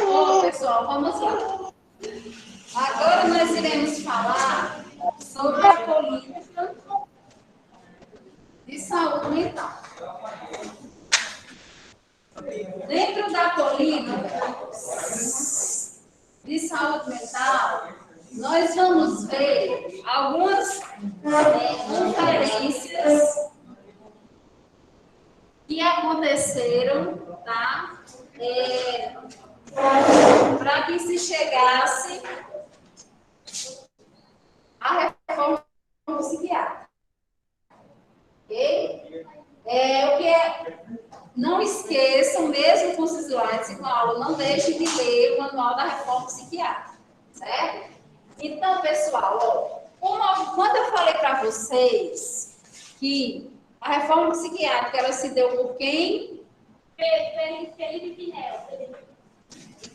Bom, pessoal, vamos lá. Agora nós iremos falar sobre a política de saúde mental. Dentro da política de saúde mental, nós vamos ver algumas conferências que aconteceram, tá? Para que se chegasse à reforma psiquiátrica. Ok? Não esqueçam, mesmo com os slides e com a aula, não deixem de ler o manual da reforma psiquiátrica, certo? Então, pessoal, quando eu falei para vocês que a reforma psiquiátrica ela se deu por quem? Felipe Pinel.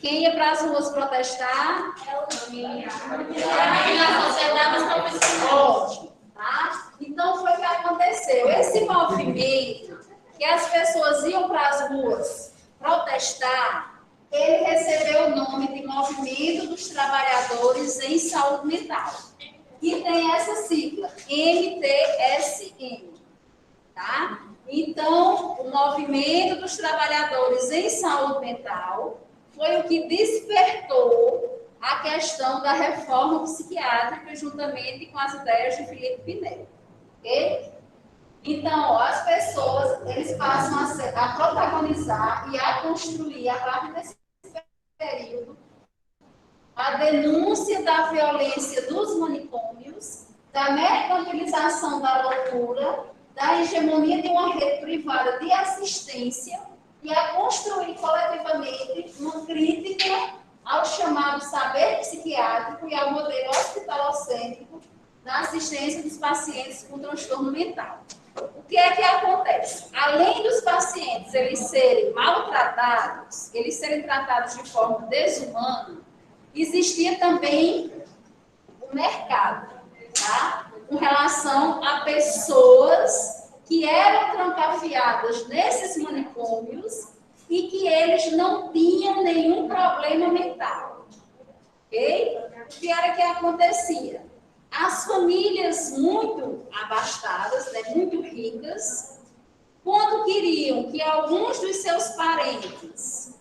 Quem ia para as ruas protestar? Ótimo, tá? Então, foi o que aconteceu. Esse movimento que as pessoas iam para as ruas protestar, ele recebeu o nome de Movimento dos Trabalhadores em Saúde Mental. E tem essa sigla, MTSM, tá? Então, o Movimento dos Trabalhadores em Saúde Mental foi o que despertou a questão da reforma psiquiátrica juntamente com as ideias de Felipe Pinel, ok? Então, as pessoas, eles passam a protagonizar e a construir, a partir desse período, a denúncia da violência dos manicômios, da mercantilização da loucura, da hegemonia de uma rede privada de assistência e a construir coletivamente uma crítica ao chamado saber psiquiátrico e ao modelo hospitalocêntrico da assistência dos pacientes com transtorno mental. O que é que acontece? Além dos pacientes eles serem maltratados, eles serem tratados de forma desumana, existia também o mercado, tá? Com relação a pessoas que eram trancafiadas nesses manicômios e que eles não tinham nenhum problema mental. Ok? O que era que acontecia? As famílias muito abastadas, né, muito ricas, quando queriam que alguns dos seus parentes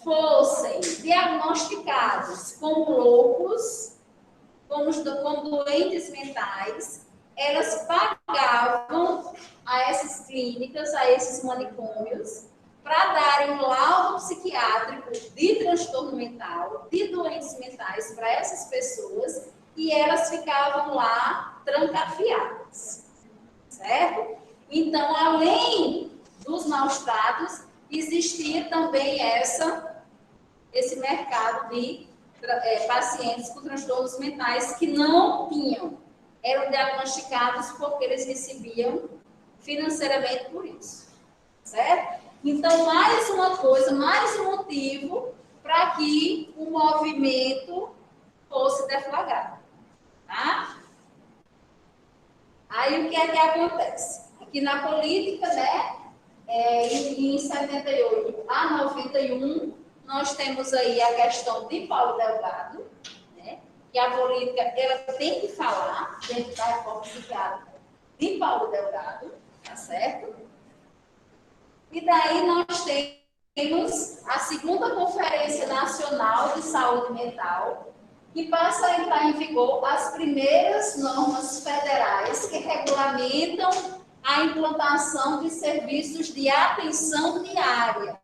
fossem diagnosticados como loucos, como doentes mentais, elas pagavam a essas clínicas, a esses manicômios, para darem um laudo psiquiátrico de transtorno mental, de doentes mentais para essas pessoas, e elas ficavam lá trancafiadas, certo? Então, além dos maus tratos, existia também esse mercado de pacientes com transtornos mentais que não tinham, eram diagnosticados porque eles recebiam financeiramente por isso, certo? Então, mais uma coisa, mais um motivo para que o movimento fosse deflagrado, tá? Aí, o que é que acontece? Aqui na política, né, em 78 a 91, nós temos aí a questão de Paulo Delgado, né, que a política ela tem que falar dentro da reforma psiquiátrica de Paulo Delgado, tá certo? E daí nós temos a segunda Conferência Nacional de Saúde Mental, que passa a entrar em vigor as primeiras normas federais que regulamentam a implantação de serviços de atenção diária,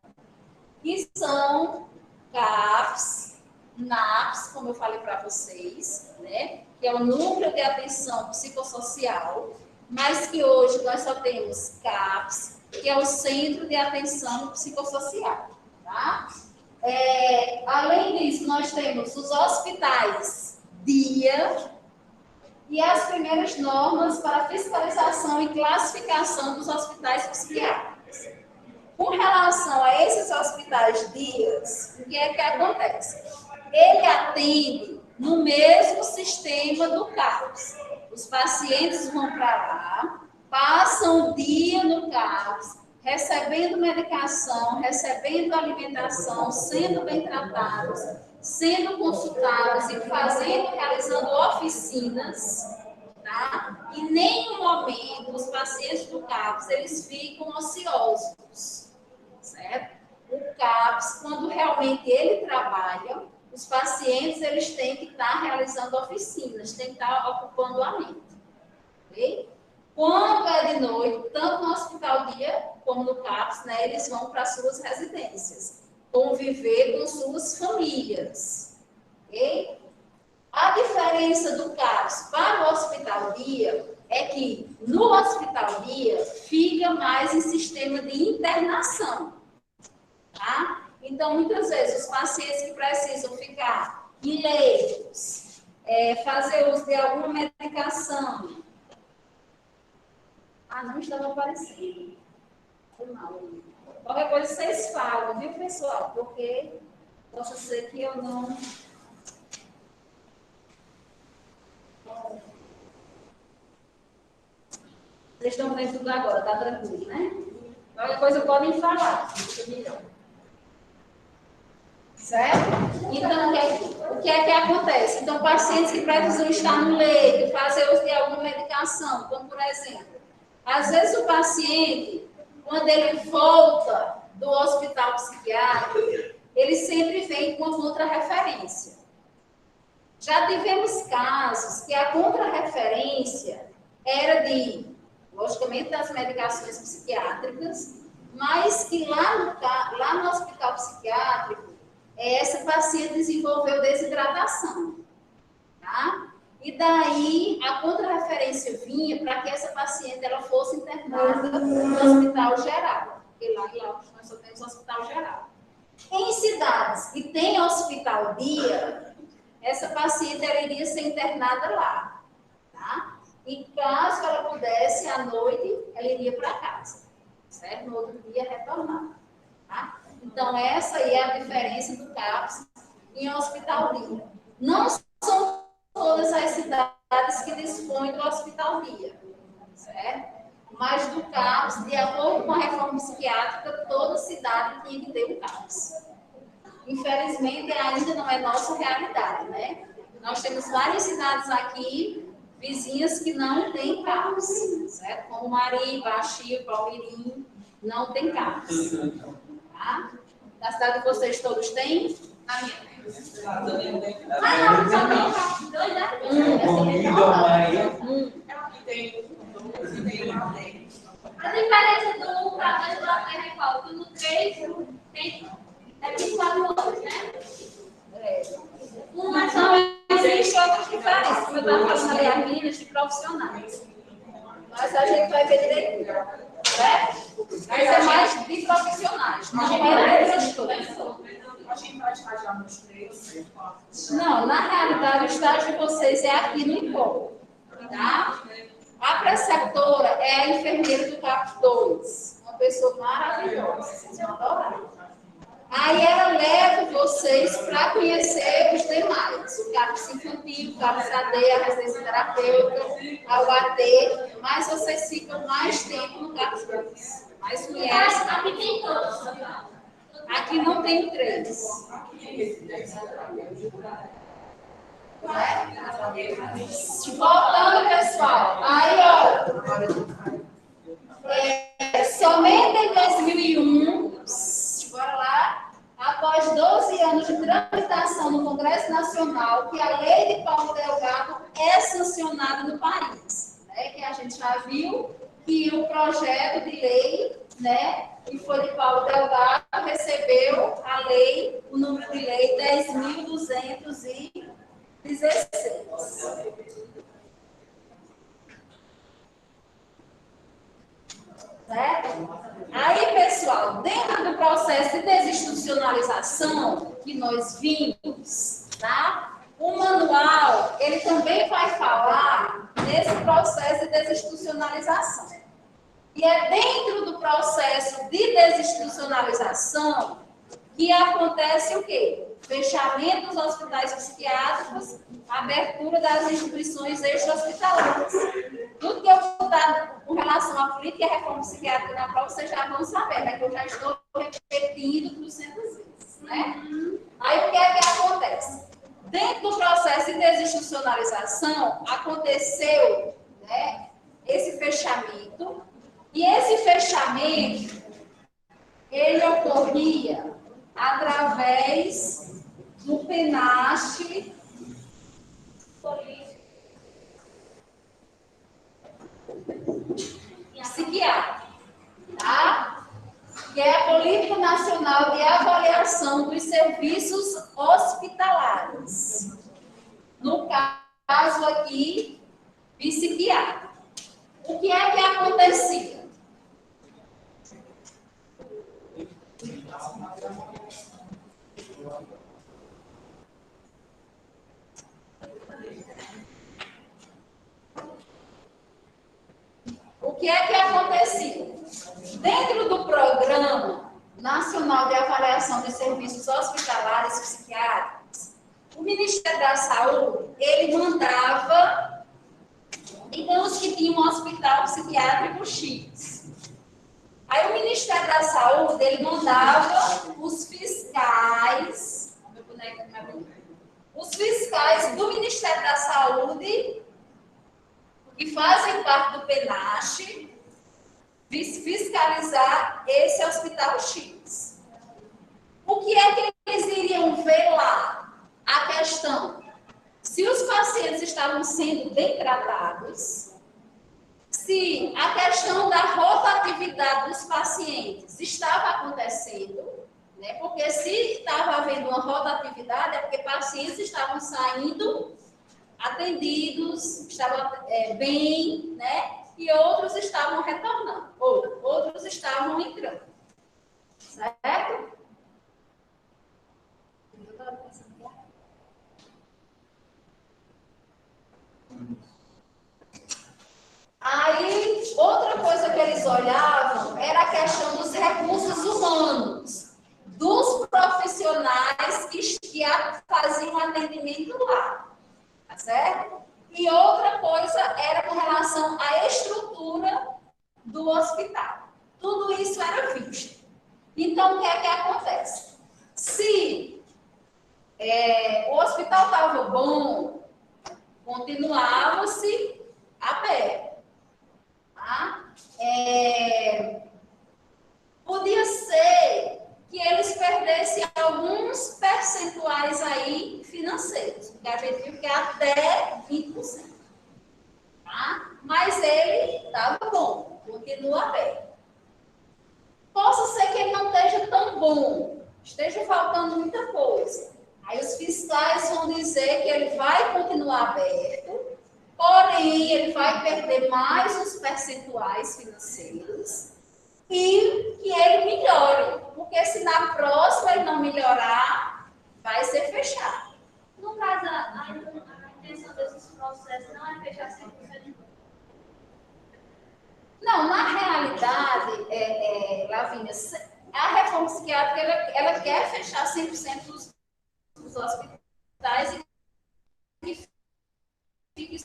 que são CAPS, NAPS, como eu falei para vocês, né? Que é o Núcleo de Atenção Psicossocial, mas que hoje nós só temos CAPS, que é o Centro de Atenção Psicossocial, tá? Além disso, nós temos os hospitais dia e as primeiras normas para fiscalização e classificação dos hospitais psiquiátricos. Com relação a esses hospitais dias, o que é que acontece? Ele atende no mesmo sistema do CAPS. Os pacientes vão para lá, passam o dia no CAPS, recebendo medicação, recebendo alimentação, sendo bem tratados, sendo consultados e realizando oficinas, tá? Em nenhum momento os pacientes do CAPS, eles ficam ociosos, certo? O CAPS, quando realmente ele trabalha, os pacientes, eles têm que estar realizando oficinas, têm que estar ocupando a mente, ok? Quando é de noite, tanto no hospital dia como no CAPS, né, eles vão para suas residências, conviver com suas famílias, ok? A diferença do CAPS para o hospital dia é que no hospital dia fica mais em sistema de internação, tá? Então, muitas vezes, os pacientes que precisam ficar em leitos, fazer uso de alguma medicação. Não estava aparecendo. Foi mal. Qualquer coisa vocês falam, viu, pessoal? Porque possa ser que eu não. Vocês estão vendo tudo agora, tá tranquilo, né? Qualquer coisa podem falar. Certo? Então, o que é que acontece? Então, pacientes que precisam estar no leito, fazer uso de alguma medicação, como por exemplo, às vezes o paciente, quando ele volta do hospital psiquiátrico, ele sempre vem com uma contrarreferência. Já tivemos casos que a contrarreferência era logicamente, das medicações psiquiátricas, mas que lá no hospital psiquiátrico, essa paciente desenvolveu desidratação, tá? E daí a contrarreferência vinha para que essa paciente ela fosse internada no hospital geral, porque lá nós só temos hospital geral. Em cidades que tem hospital dia, essa paciente ela iria ser internada lá, tá? E caso ela pudesse, à noite, ela iria para casa, certo? No outro dia, retornar, tá? Então, essa aí é a diferença do CAPS em hospital dia. Não são todas as cidades que dispõem do hospital dia, certo? Mas do CAPS, de acordo com a reforma psiquiátrica, toda cidade tinha que ter um CAPS. Infelizmente, ainda não é nossa realidade, né? Nós temos várias cidades aqui, vizinhas, que não têm CAPS, certo? Como Mari, Baixio, Palmirim, não tem CAPS. Tá? Na cidade de vocês todos têm? Na minha tem. Não, só tem CAPS. Dois, a diferença do 1 para 2 para 3 é qual? Que no 3 tem 24 horas, né? Mas não existe outras diferenças. Como eu estava falando ali, as meninas de profissionais. Mas a gente vai ver direitinho. Certo? Mas é mais de profissionais. Não é de estudantes. A gente vai estagiar nos 3. Não, na realidade, o estágio de vocês é aqui no IPOL. Tá? A preceptora é a enfermeira do CAPS 2. Uma pessoa maravilhosa. Vocês vão adorar. Aí ela leva vocês para conhecer os demais. O CAPS infantil, o CAPS AD, a residência terapêutica, a UAT. Mas vocês ficam mais tempo no CAPS 2. Mas conhecem. Aqui tem todos. Aqui não tem 3. Voltando, pessoal. Aí, ó. Somente em 2001, bora lá, após 12 anos de tramitação no Congresso Nacional, que a Lei de Paulo Delgado é sancionada no país. Né? Que a gente já viu que o projeto de lei, né, que foi de Paulo Delgado, recebeu a lei, o número de lei 10.216. Certo? Aí, pessoal, dentro do processo de desinstitucionalização que nós vimos, tá? O manual, ele também vai falar nesse processo de desinstitucionalização. E é dentro do processo de desinstitucionalização que acontece o quê? fechamento dos hospitais psiquiátricos, abertura das instituições extra-hospitalares. Tudo que eu vou dar com relação à política e à reforma psiquiátrica na prova, vocês já vão saber, né? Que eu já estou repetindo 200 vezes, né? Aí, o que é que acontece? Dentro do processo de desinstitucionalização, aconteceu, né, esse fechamento, e esse fechamento, ele ocorria através do PENASH psiquiátrico, tá? Que é a Política Nacional de Avaliação dos Serviços Hospitalares. No caso aqui, psiquiátrico. O que é que acontecia? O que é que acontecia? Dentro do Programa Nacional de Avaliação de Serviços Hospitalares Psiquiátricos, o Ministério da Saúde, ele mandava, digamos que tinha um hospital psiquiátrico X. Aí o Ministério da Saúde, ele mandava os fiscais do Ministério da Saúde, que fazem parte do PENASH, fiscalizar esse hospital X. O que é que eles iriam ver lá? A questão, se os pacientes estavam sendo bem tratados, se a questão da rotatividade dos pacientes estava acontecendo, né? Porque se estava havendo uma rotatividade, é porque pacientes estavam saindo atendidos, estavam bem, né? E outros estavam retornando, ou outros estavam entrando. Certo? Aí, outra coisa que eles olhavam era a questão dos recursos humanos, dos profissionais que faziam atendimento lá. Tá certo? E outra coisa era com relação à estrutura do hospital. Tudo isso era visto. Então, o que é que acontece? Se o hospital estava bom, continuava-se aberto. Tá? Podia ser que eles perdessem alguns percentuais aí financeiros, porque a gente viu que é até 20%. Tá? Mas ele estava bom, continua aberto. Possa ser que ele não esteja tão bom, esteja faltando muita coisa. Aí os fiscais vão dizer que ele vai continuar aberto, porém ele vai perder mais os percentuais financeiros e que ele melhore, porque se na próxima ele não melhorar, vai ser fechado. No caso, a intenção desses processos não é fechar 100%. Não, na realidade, Lavínia, a reforma psiquiátrica, ela quer fechar 100% dos hospitais e fique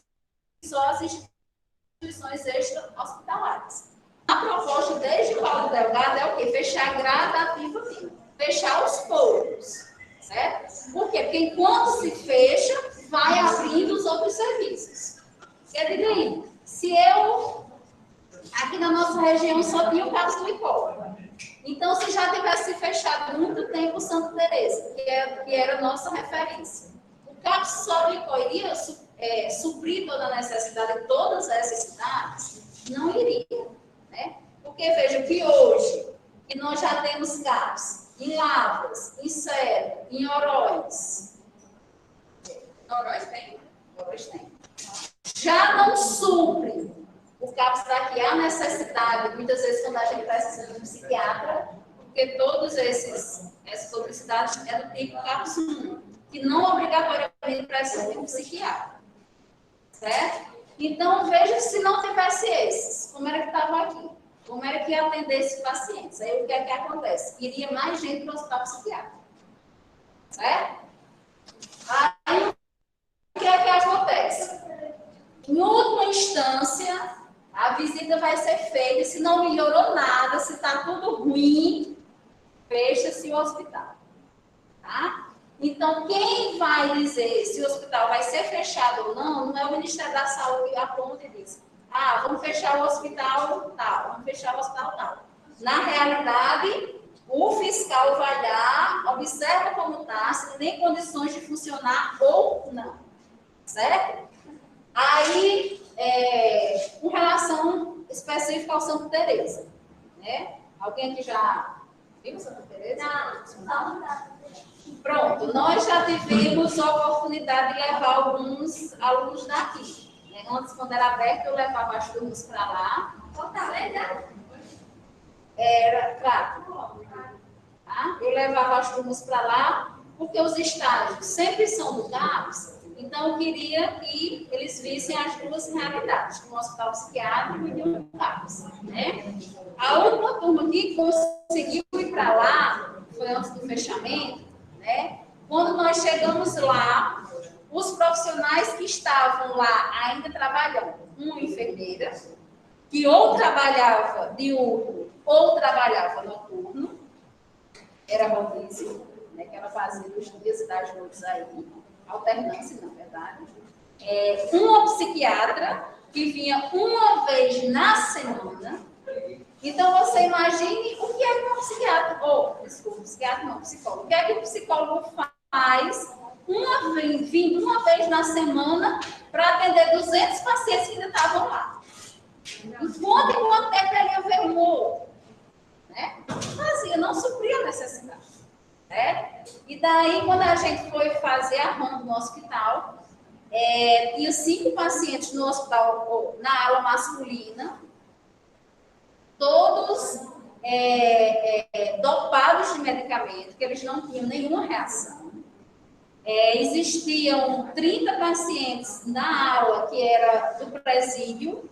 só as instituições extra-hospitalares. A proposta desde Paulo Delgado é o quê? Fechar gradativamente, fechar aos poucos, certo? Por quê? Porque enquanto se fecha, vai abrindo os outros serviços. Quer dizer, se aqui na nossa região só tinha o CAPS do Icó. Então, se já tivesse fechado muito tempo o Santa Teresa, que era a nossa referência, o CAPS só do Icó iria suprir toda a necessidade de todas essas cidades? Não iria. Né? Porque veja que hoje, que nós já temos CAPS em Lavras, em Serra, em Oroz. Oroz tem? Oroz tem. Já não supre o CAPS daqui, há necessidade, muitas vezes quando a gente precisa de um psiquiatra, porque todas essas publicidades é do tipo CAPS 1, que não obrigatoriamente precisa de um psiquiatra. Certo? Então, veja se não tivesse esses, como era que estava aqui, como era que ia atender esses pacientes. Aí o que é que acontece? Iria mais gente para o hospital psiquiátrico. certo? Aí, o que é que acontece? Em última instância, a visita vai ser feita, se não melhorou nada, se está tudo ruim, fecha-se o hospital. Tá? Então, quem vai dizer se o hospital vai ser fechado ou não, não é o Ministério da Saúde que aponta e diz, vamos fechar o hospital tal, vamos fechar o hospital tal. Na realidade, o fiscal vai lá, observa como está, se tem condições de funcionar ou não. Certo? Aí, com relação específica ao Santa Teresa, né? Alguém aqui já viu Santa Teresa? Não. Pronto, nós já tivemos a oportunidade de levar alguns alunos daqui. Né? Antes, quando era aberto, eu levava as turmas para lá. Fortaleza? Era, claro. Tá? Eu levava as turmas para lá, porque os estágios sempre são do CAPS, então eu queria que eles vissem as duas realidades, de um hospital psiquiátrico e de um CAPS. Né? A última turma que conseguiu ir para lá, foi antes do fechamento, né? Quando nós chegamos lá, os profissionais que estavam lá ainda trabalhando, uma enfermeira, que ou trabalhava diurno ou trabalhava noturno, era rodízio, né, que ela fazia os dias e das noites aí, alternância, na verdade. Uma psiquiatra, que vinha uma vez na semana. Então, você imagine o que é que um psiquiatra, psiquiatra não, psicólogo. O que é que o psicólogo faz vindo uma vez na semana para atender 200 pacientes que ainda estavam lá. Em quanto tempo ele ia ver um outro? Né? Fazia, não supria a necessidade. Né? E daí, quando a gente foi fazer a ronda no hospital, tinha 5 pacientes no hospital, na ala masculina, todos dopados de medicamento, que eles não tinham nenhuma reação. Existiam 30 pacientes na aula que era do presídio,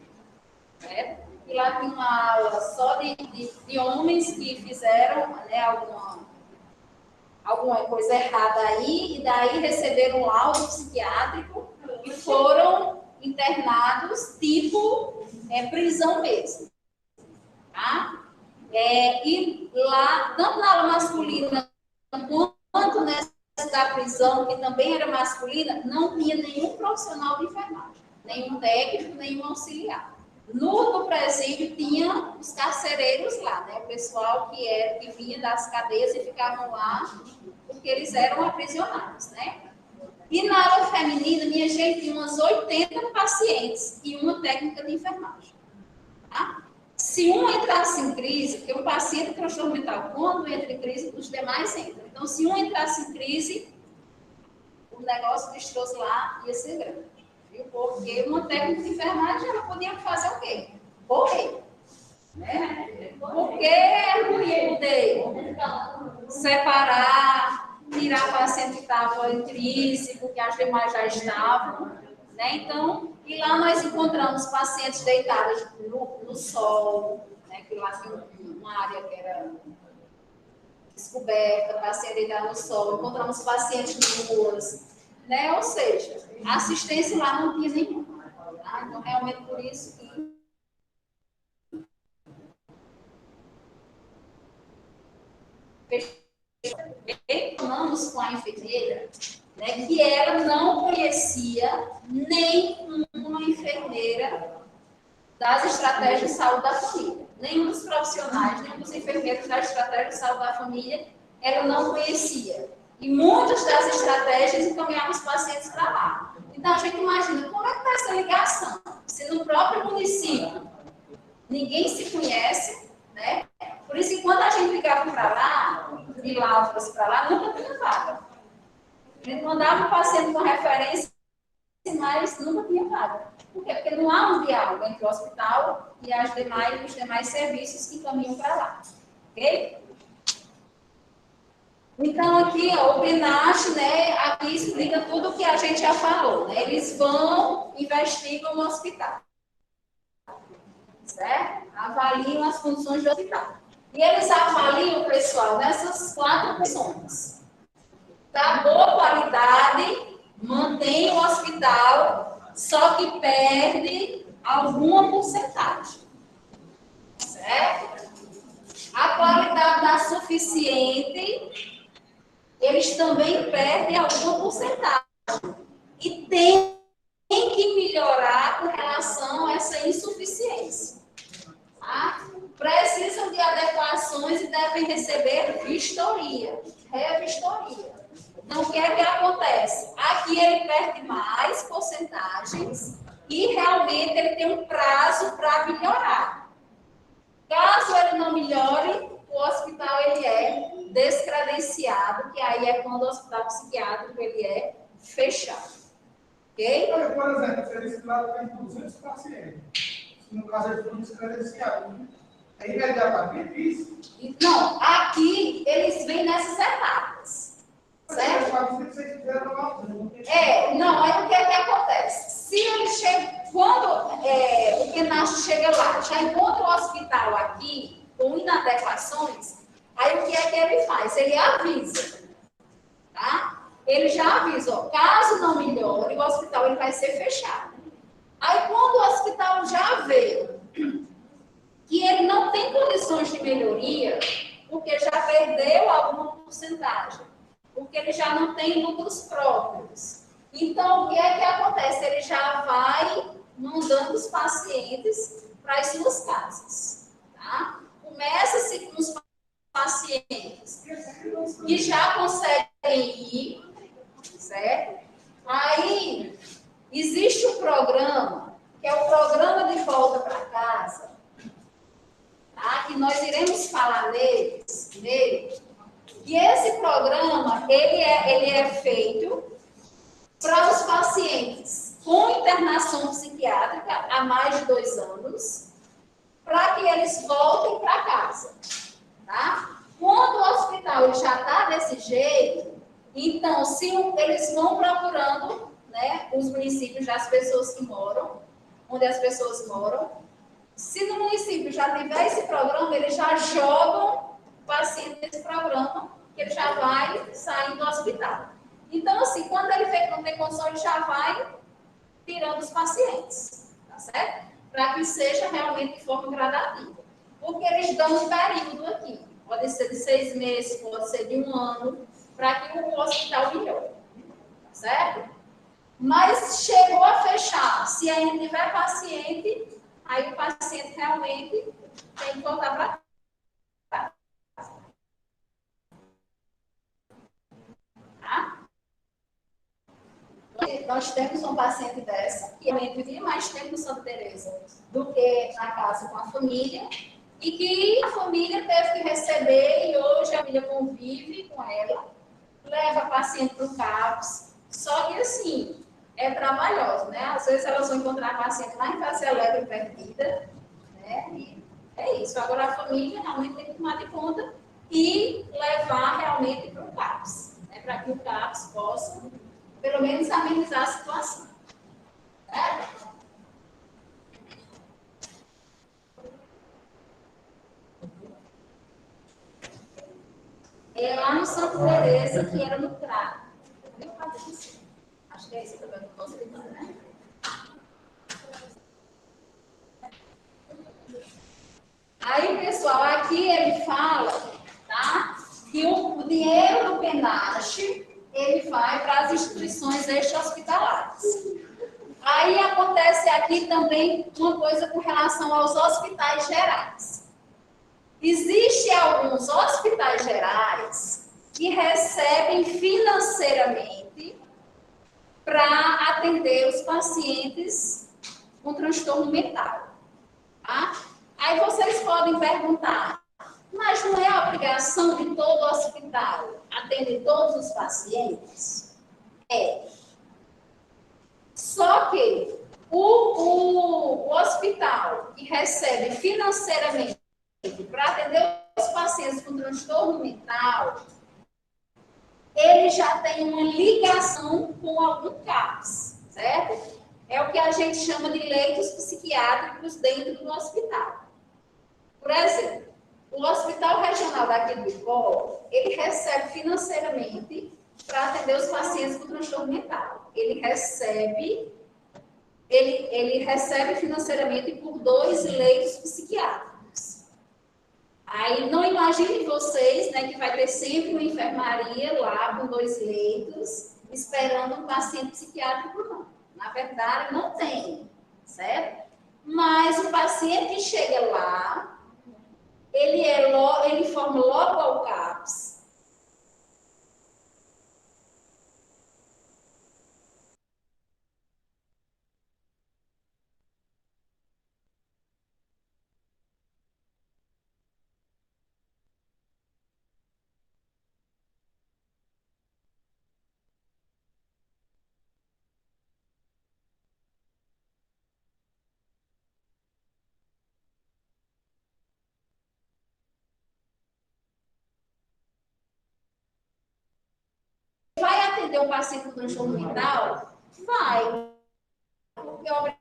né? E lá tinha uma aula só de homens que fizeram, né, alguma coisa errada aí, e daí receberam um laudo psiquiátrico e foram internados, tipo prisão mesmo. Tá? E lá, tanto na aula masculina quanto nessa da prisão, que também era masculina, não tinha nenhum profissional de enfermagem, nenhum técnico, nenhum auxiliar. No presídio tinha os carcereiros lá, né? O pessoal que vinha das cadeias e ficavam lá porque eles eram aprisionados, né? E na aula feminina, minha gente, tinha umas 80 pacientes e uma técnica de enfermagem. Tá? Se um entrasse em crise, porque um paciente transtorno mental, quando entra em crise, os demais entram. Então, se um entrasse em crise, o negócio destroço lá ia ser grande. Viu? Porque uma técnica de enfermagem, ela podia fazer o quê? Correr. Né? Porque não ia poder separar, tirar o paciente que estava em crise, porque as demais já estavam. Né? Então, e lá nós encontramos pacientes deitados no sol, né? Que lá tinha uma área que era descoberta, paciente deitado no sol, encontramos pacientes nuas, né? Ou seja, a assistência lá não tinha nenhuma. Tá? Então, realmente por isso que falamos com a enfermeira, né, que ela não conhecia nenhuma enfermeira das estratégias de saúde da família. Nenhum dos profissionais, nenhum dos enfermeiros das estratégias de saúde da família, ela não conhecia. E muitas das estratégias encaminhavam os pacientes para lá. Então, a gente imagina, como é que está essa ligação? Se no próprio município ninguém se conhece, né? Por isso que quando a gente ligava para lá, de Lavras para lá, nunca tinha vaga. A gente mandava o paciente com referência, mas nunca tinha vaga. Por quê? Porque não há um diálogo entre o hospital e os demais serviços que caminham para lá. Ok? Então, aqui, ó, o PNASH, né, aqui explica tudo o que a gente já falou. Né? Eles vão, investigam no hospital. Certo? Avaliam as funções do hospital. E eles avaliam, pessoal, nessas 4 funções. dá boa qualidade, mantém o hospital, só que perde alguma porcentagem. Certo? A qualidade da suficiente, eles também perdem alguma porcentagem. E tem que melhorar com relação a essa insuficiência. Tá? Precisam de adequações e devem receber vistoria, revistoria. Então, o que é que acontece? Aqui ele perde mais porcentagens e realmente ele tem um prazo para melhorar. Caso ele não melhore, o hospital ele é descredenciado, que aí é quando o hospital psiquiátrico ele é fechado. Ok? Por exemplo, você disse que lá tem 200 pacientes. No caso, ele foi descredenciado. É imediatamente isso? Não, aqui eles vêm nessas etapas. Certo? Não, aí o que é que acontece? Se ele chega, quando o penacho chega lá, já encontra o hospital aqui, com inadequações, aí o que é que ele faz? Ele avisa, tá? Ele já avisa, ó, caso não melhore, o hospital ele vai ser fechado. Aí quando o hospital já vê que ele não tem condições de melhoria, porque já perdeu alguma porcentagem, porque ele já não tem lucros próprios. Então, o que é que acontece? Ele já vai mandando os pacientes para as suas casas. Tá? Começa-se com os pacientes que já conseguem ir, certo? Aí, existe um programa, que é o Programa de Volta para Casa, tá? Que nós iremos falar nele. E esse programa, ele é feito para os pacientes com internação psiquiátrica há mais de 2 anos, para que eles voltem para casa, tá? Quando o hospital ele já está desse jeito, então, se eles vão procurando, né, os municípios das pessoas que moram, onde as pessoas moram, se no município já tiver esse programa, eles já jogam o paciente nesse programa, que ele já vai sair do hospital. Então, assim, quando ele vê que não tem condição, ele já vai tirando os pacientes, tá certo? Para que seja realmente de forma gradativa. Porque eles dão um período aqui. Pode ser de 6 meses, pode ser de 1 ano, para que o hospital melhore, tá certo? Mas chegou a fechar. Se ainda tiver paciente, aí o paciente realmente tem que voltar para casa. Tá? Nós temos um paciente dessa, que realmente vivia mais tempo no Santa Teresa do que na casa com a família, e que a família teve que receber, e hoje a família convive com ela, leva a paciente para o CAPS, só que assim, é trabalhoso, né? Às vezes elas vão encontrar a paciente lá em Casa Alegre perdida, né? E é isso. Agora a família realmente tem que tomar de conta e levar realmente para o CAPS, né? Para que o CAPS possa, pelo menos, amenizar a situação. Certo? É lá no Santa Teresa, que era no CRA. Acho que é isso também que eu posso explicar, né? Aí, pessoal, aqui ele fala, tá? Que o dinheiro do PENASH, ele vai para as instituições extra-hospitalares. Aí acontece aqui também uma coisa com relação aos hospitais gerais. Existem alguns hospitais gerais que recebem financeiramente para atender os pacientes com transtorno mental. Tá? Aí vocês podem perguntar, mas não é a obrigação de todo hospital atender todos os pacientes? É. Só que o hospital que recebe financeiramente para atender os pacientes com transtorno mental, ele já tem uma ligação com algum CAPS, certo? É o que a gente chama de leitos psiquiátricos dentro do hospital. Por exemplo, o Hospital Regional daqui do Icó, ele recebe financeiramente para atender os pacientes com transtorno mental. Ele recebe financeiramente por 2 leitos psiquiátricos. Aí não imagine vocês, né, que vai ter sempre uma enfermaria lá com 2 leitos, esperando um paciente psiquiátrico, não. Na verdade, não tem, certo? Mas o paciente que chega lá, ele forma logo ao CAPS. Vai atender um paciente com transtorno mental? Vai. Porque é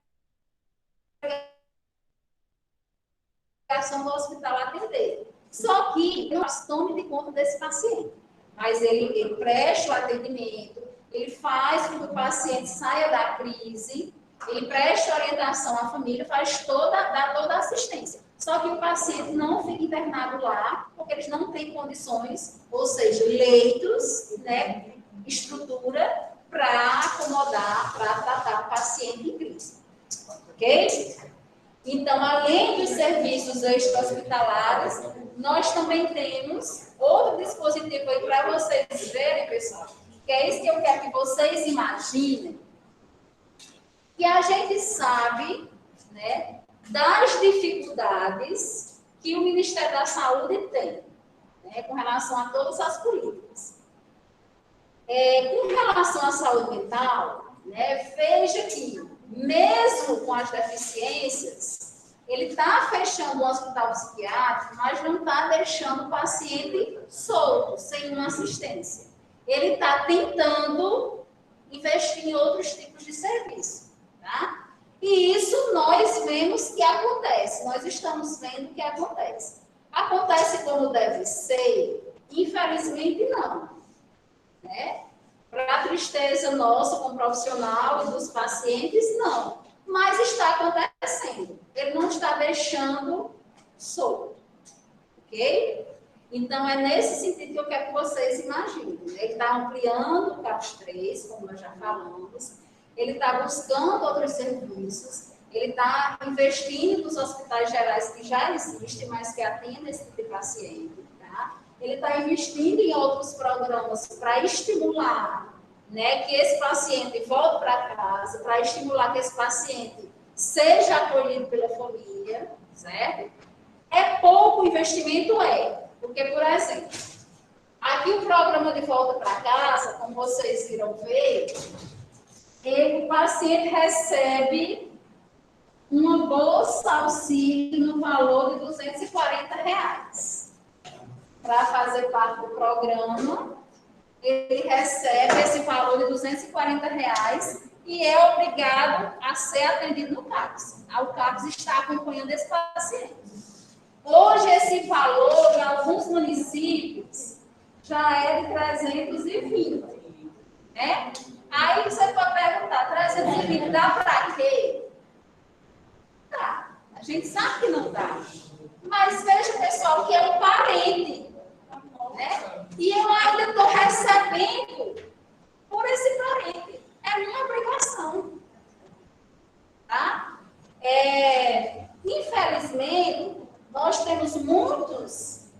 obrigação do hospital atender. Só que não tome de conta desse paciente. Mas ele presta o atendimento, ele faz com que o paciente saia da crise, ele presta orientação à família, dá toda a assistência. Só que o paciente não fica internado lá, porque eles não têm condições, ou seja, leitos, né, estrutura para acomodar, para tratar o paciente em crise. Ok? Então, além dos serviços extra-hospitalares, nós também temos outro dispositivo aí para vocês verem, pessoal, que é isso que eu quero que vocês imaginem, que a gente sabe, né, das dificuldades que o Ministério da tem, né, com relação a todas as políticas. Com relação à saúde mental, né, veja que, mesmo com as deficiências, ele está fechando o hospital psiquiátrico, mas não está deixando o paciente solto, sem uma assistência. Ele está tentando investir em outros tipos de serviço, tá? E isso nós vemos que acontece, nós estamos vendo que acontece. Acontece como deve ser? Infelizmente, não. Né? Para a tristeza nossa como profissional e dos pacientes, não. Mas está acontecendo. Ele não está deixando solto. Ok? Então, é nesse sentido que eu quero que vocês imaginem. Né? Ele está ampliando o CAPS 3, como nós já falamos. Ele está buscando outros serviços. Ele está investindo nos hospitais gerais que já existem, mas que atendem esse tipo de paciente. Tá? Ele está investindo em outros programas para estimular, né, que esse paciente volte para casa, para estimular que esse paciente seja acolhido pela família, certo? É pouco investimento? Porque, por exemplo, aqui o programa de volta para casa, como vocês viram ver, o paciente recebe uma bolsa auxílio no valor de R$240. Para fazer parte do programa, ele recebe esse valor de R$240 e é obrigado a ser atendido no CAPS. O CAPS está acompanhando esse paciente. Hoje, esse valor, em alguns municípios, já é de 320. Né? Aí você pode perguntar, 320 dá para quê? Tá. A gente sabe que não dá. Mas veja, pessoal, que é um parente. Né? E eu ainda estou recebendo por esse parente. É minha obrigação. Tá? Infelizmente, nós temos muitas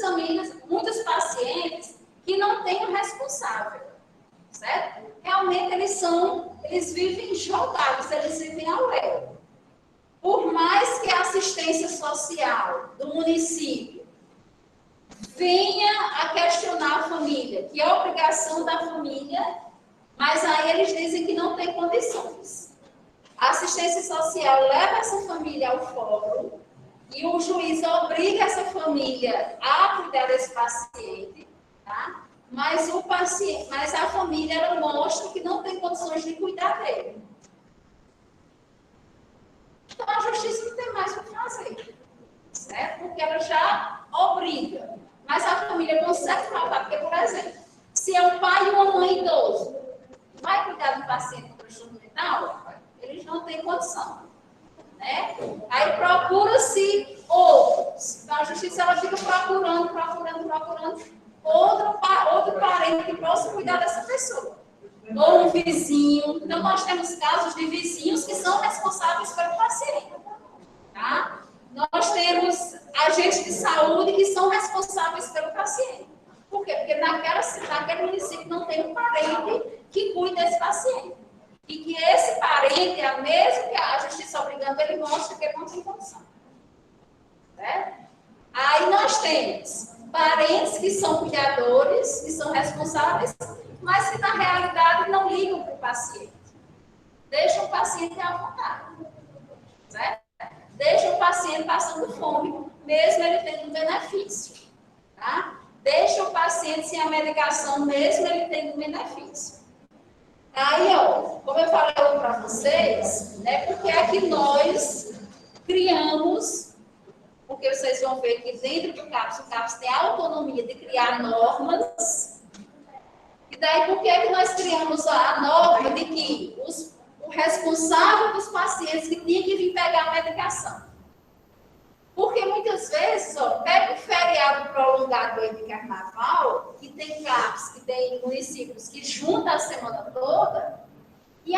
famílias, muitos pacientes que não têm o responsável. Certo? Realmente eles vivem jogados, eles vivem ao léu. Por mais que a assistência social do município venha a questionar a família, que é obrigação da família, mas aí eles dizem que não tem condições. A assistência social leva essa família ao fórum e o juiz obriga essa família a cuidar desse paciente, tá? Mas a família ela mostra que não tem condições de cuidar dele. Então a justiça não tem mais o que fazer, certo? Porque ela já obriga. Mas a família consegue provar, porque, por exemplo, se Se é um pai e uma mãe idoso, vai cuidar do paciente com transtorno mental? Eles não têm condição. Né? Aí procura-se outros. Então, a justiça ela fica procurando outro parente que possa cuidar dessa pessoa. Ou um vizinho. Então, nós temos casos de vizinhos que são responsáveis pelo paciente. Tá? Nós temos agentes de saúde que são responsáveis pelo paciente. Por quê? Porque naquele município não tem um parente que cuida desse paciente. E que esse parente, mesmo que a justiça obrigando, ele mostra que ele não tem condição. Certo? Aí nós temos parentes que são cuidadores, que são responsáveis, mas que na realidade não ligam para o paciente. Deixam o paciente à vontade. Certo? Deixam o paciente passando fome, mesmo ele tendo um benefício. Tá? Deixa o paciente sem a medicação, mesmo ele tendo um benefício. Aí, ó, como eu falei para vocês, né, porque é que nós criamos, porque vocês vão ver que dentro do CAPS, o CAPS tem a autonomia de criar normas, e daí por que é que nós criamos a norma de que o responsável dos pacientes que tinha que vir pegar a medicação? Porque muitas vezes, ó, pega um feriado prolongado aí de carnaval, que tem CAPS, que tem municípios que juntam a semana toda, e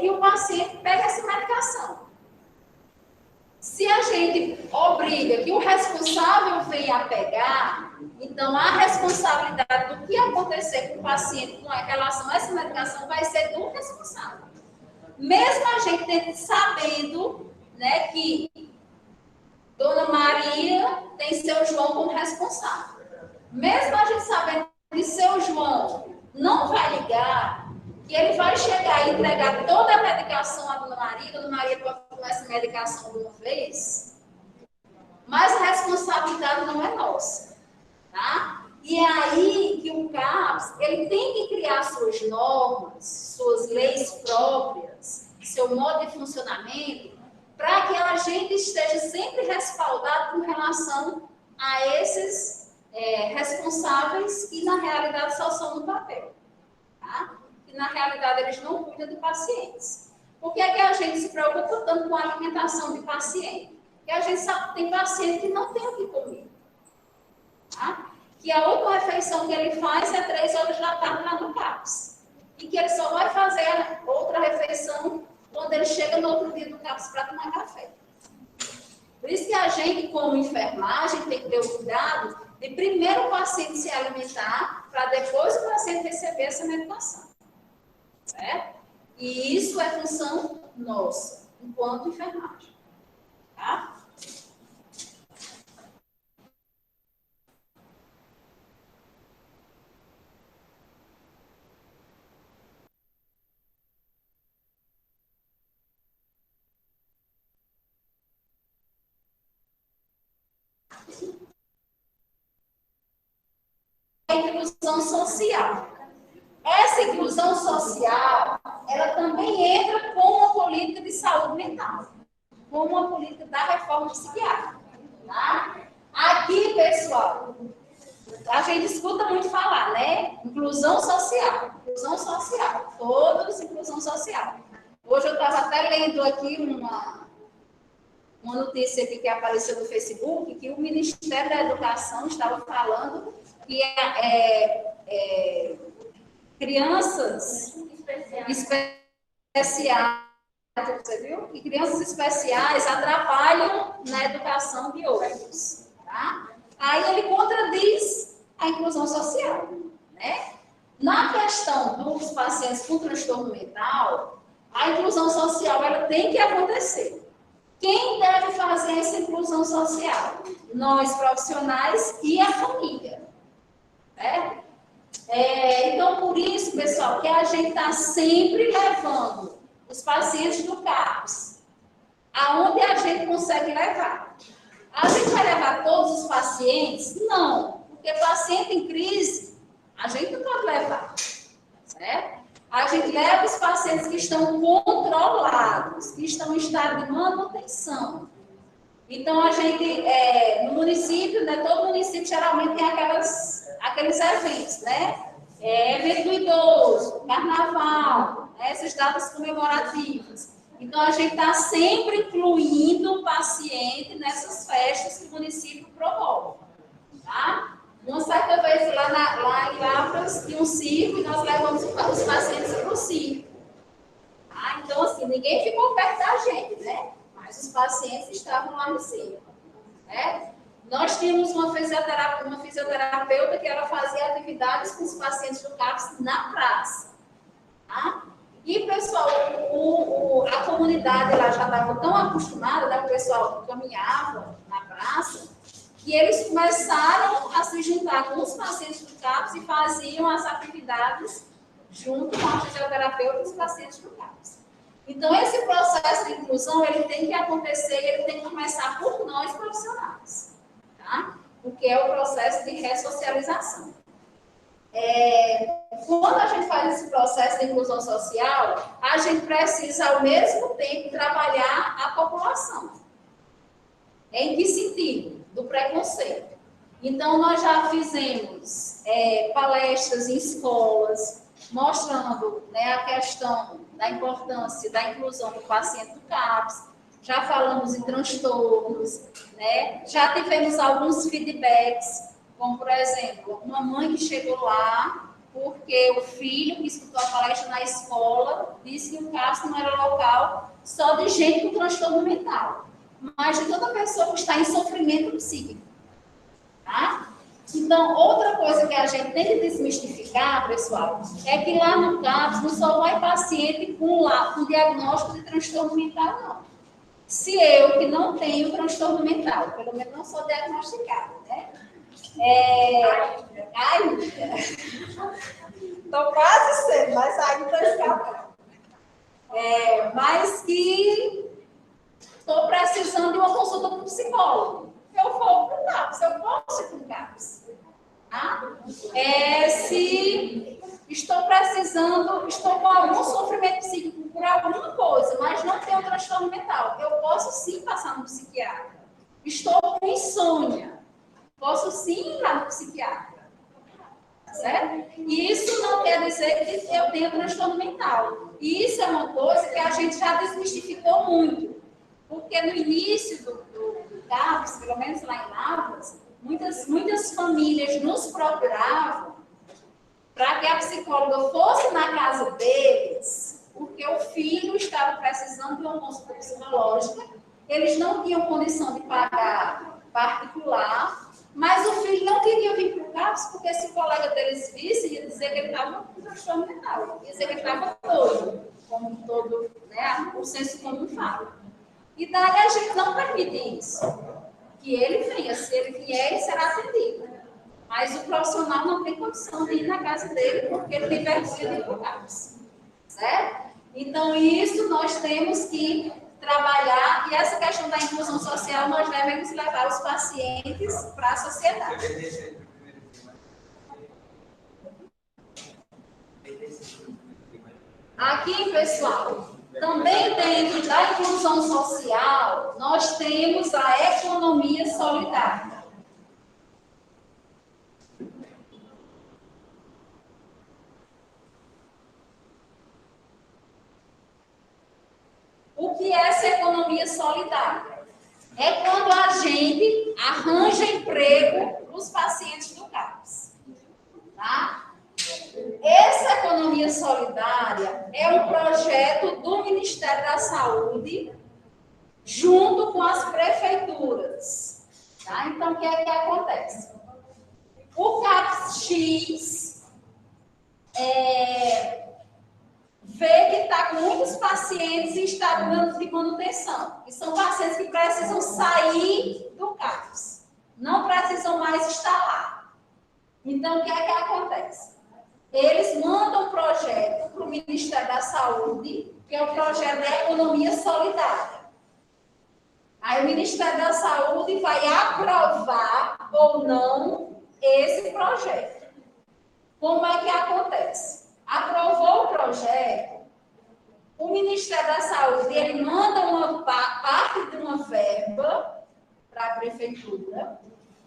o paciente pega essa medicação. Se a gente obriga que o responsável venha a pegar, então a responsabilidade do que acontecer com o paciente com relação a essa medicação vai ser do responsável. Mesmo a gente sabendo, né, que Dona Maria tem seu João como responsável. Mesmo a gente sabendo que seu João não vai ligar, que ele vai chegar e entregar toda a medicação à Dona Maria pode tomar essa medicação de uma vez, mas a responsabilidade não é nossa. Tá? E é aí que o CAPS ele tem que criar suas normas, suas leis próprias, seu modo de funcionamento, para que a gente esteja sempre respaldado com relação a esses responsáveis que, na realidade, só são no papel. Tá? Que, na realidade, eles não cuidam de pacientes. Por que é que a gente se preocupa tanto com a alimentação de paciente? Porque a gente sabe que tem paciente que não tem o que comer. Tá? Que a última refeição que ele faz é 3 horas da tarde lá no CAPS. E que ele só vai fazer outra refeição quando ele chega no outro dia do CAPS para tomar café. Por isso que a gente, como enfermagem, tem que ter o cuidado de primeiro o paciente se alimentar, para depois o paciente receber essa medicação. Certo? E isso é função nossa, enquanto enfermagem. Tá? A inclusão social. Essa inclusão social, ela também entra com uma política de saúde mental, com uma política da reforma psiquiátrica. Tá? Aqui, pessoal, a gente escuta muito falar, né? Inclusão social, todos inclusão social. Hoje eu estava até lendo aqui uma notícia aqui que apareceu no Facebook, que o Ministério da Educação estava falando que crianças especiais, você viu? Que crianças especiais atrapalham na educação de outros. Tá? Aí ele contradiz a inclusão social. Né? Na questão dos pacientes com transtorno mental, a inclusão social ela tem que acontecer. Quem deve fazer essa inclusão social? Nós, profissionais e a família. Certo? Então, por isso, pessoal, que a gente está sempre levando os pacientes do CAPS aonde a gente consegue levar. A gente vai levar todos os pacientes? Não, porque paciente em crise, a gente não pode levar. Certo? A gente leva os pacientes que estão controlados, que estão em estado de manutenção. Então, a gente, no município, né, todo município geralmente tem aqueles eventos, né? Evento do idoso, carnaval, né, essas datas comemorativas. Então, a gente está sempre incluindo o paciente nessas festas que o município promove. Tá? Uma certa vez lá em Lavras tinha um circo e nós levamos os pacientes para o circo. Tá? Então, assim, ninguém ficou perto da gente, né? Mas os pacientes estavam lá no circo. Né? Nós tínhamos uma fisioterapeuta que ela fazia atividades com os pacientes do CAPS na praça. Tá? E, pessoal, a comunidade lá já estava tão acostumada, né? O pessoal caminhava na praça, que eles começaram a se juntar com os pacientes do CAPS e faziam as atividades junto com a fisioterapeuta e os pacientes do CAPS. Então, esse processo de inclusão, ele tem que acontecer, ele tem que começar por nós profissionais, tá? Porque é o processo de ressocialização. Quando a gente faz esse processo de inclusão social, a gente precisa, ao mesmo tempo, trabalhar a população. Em que sentido? Do preconceito. Então, nós já fizemos palestras em escolas, mostrando, né, a questão da importância da inclusão do paciente do CAPS, já falamos em transtornos, né? Já tivemos alguns feedbacks, como, por exemplo, uma mãe que chegou lá porque o filho que escutou a palestra na escola disse que o CAPS não era local só de gente com transtorno mental, mas de toda pessoa que está em sofrimento psíquico. Tá? Então, outra coisa que a gente tem que desmistificar, pessoal, é que lá no CAPS não só vai paciente com diagnóstico de transtorno mental, não. Se eu, que não tenho transtorno mental, pelo menos não sou diagnosticada, né? Estou quase sendo, mas ainda estou escapando. Mas que estou precisando de uma consulta com um psicólogo. Eu vou para o CAPS, eu posso ir para o CAPS. Tá? Se estou precisando, estou com algum sofrimento psíquico por alguma coisa, mas não tenho transtorno mental, eu posso sim passar no psiquiatra. Estou com insônia, posso sim ir lá no psiquiatra. Tá certo? E isso não quer dizer que eu tenha transtorno mental. E isso é uma coisa que a gente já desmistificou muito. Porque no início do CAPS, pelo menos lá em Lavras, muitas famílias nos procuravam para que a psicóloga fosse na casa deles, porque o filho estava precisando de uma consulta psicológica, eles não tinham condição de pagar particular, mas o filho não queria vir para o CAPS, porque se o colega deles visse, ia dizer que ele estava com transtorno mental, ia dizer que ele estava doido, como todo, né, o senso comum fala. E daí a gente não permite isso. Que ele venha, se ele vier, ele será atendido. Mas o profissional não tem condição de ir na casa dele, porque ele tem vergonha de ir para o CAPS. Certo? Então, isso nós temos que trabalhar, e essa questão da inclusão social, nós devemos levar os pacientes para a sociedade. Aqui, pessoal, também dentro da inclusão social, nós temos a economia solidária. O que é essa economia solidária? É quando a gente arranja emprego para os pacientes do CAPS. Tá? Essa economia solidária é um projeto do Ministério da Saúde junto com as prefeituras. Tá? Então, o que é que acontece? O CAPS-X vê que está com muitos pacientes em estado de manutenção. E são pacientes que precisam sair do CAPS. Não precisam mais estar lá. Então, o que é que acontece? Eles mandam um projeto para o Ministério da Saúde, que é o projeto da economia solidária. Aí o Ministério da Saúde vai aprovar ou não esse projeto. Como é que acontece? Aprovou o projeto, o Ministério da Saúde ele manda uma parte de uma verba para a prefeitura,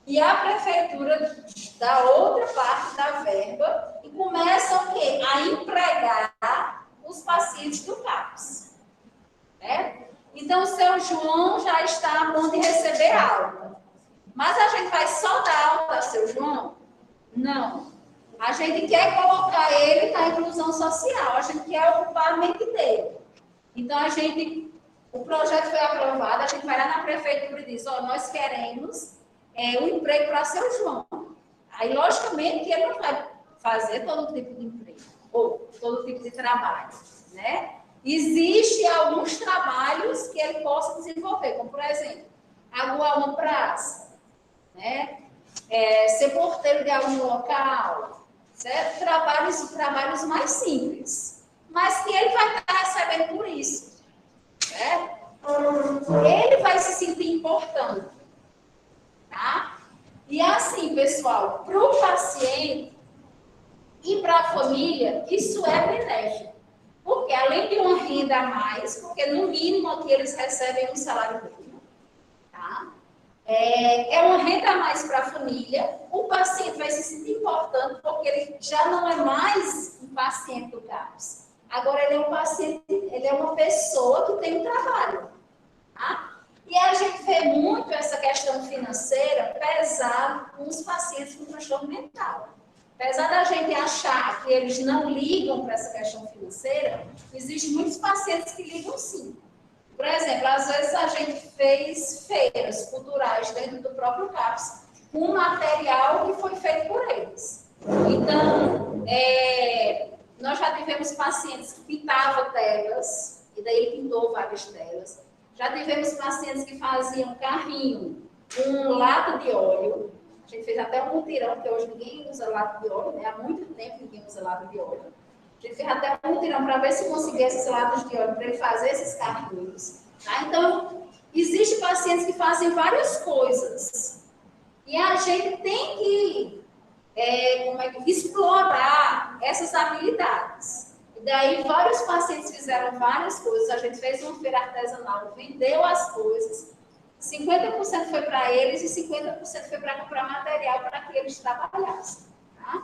e a prefeitura dá outra parte da verba e começam o quê? A empregar os pacientes do CAPS. Né? Então, o seu João já está a ponto de receber alta. Mas a gente vai só dar alta ao seu João? Não. A gente quer colocar ele na inclusão social, a gente quer ocupar a mente dele. Então, o projeto foi aprovado, a gente vai lá na prefeitura e diz, nós queremos um emprego para seu João. Aí, logicamente, que ele não vai fazer todo tipo de emprego, ou todo tipo de trabalho, né? Existem alguns trabalhos que ele possa desenvolver, como, por exemplo, aguar uma praça, né? Ser porteiro de algum local, certo? Trabalhos mais simples, mas que ele vai estar recebendo por isso, certo? Ele vai se sentir importante, tá? E assim, pessoal, para o paciente e para a família, isso é benéfico. Porque além de uma renda a mais, porque no mínimo aqui eles recebem um salário mínimo, tá? É uma renda a mais para a família, o paciente vai se sentir importante, porque ele já não é mais um paciente do CAPS. Agora ele é um paciente, ele é uma pessoa que tem um trabalho, tá? E a gente vê muito essa questão financeira pesar com os pacientes com transtorno mental. Apesar da gente achar que eles não ligam para essa questão financeira, existem muitos pacientes que ligam sim. Por exemplo, às vezes a gente fez feiras culturais dentro do próprio CAPS, com material que foi feito por eles. Então, nós já tivemos pacientes que pintavam telas, e daí ele pintou várias telas. Já tivemos pacientes que faziam carrinho com lata de óleo. A gente fez até um mutirão, porque hoje ninguém usa lata de óleo, né? Há muito tempo ninguém usa lata de óleo. A gente fez até um mutirão para ver se conseguia esses latas de óleo para ele fazer esses carrinhos. Tá? Então, existem pacientes que fazem várias coisas. E a gente tem que explorar essas habilidades. E daí, vários pacientes fizeram várias coisas. A gente fez uma feira artesanal, vendeu as coisas. 50% foi para eles e 50% foi para comprar material para que eles trabalhassem. Tá?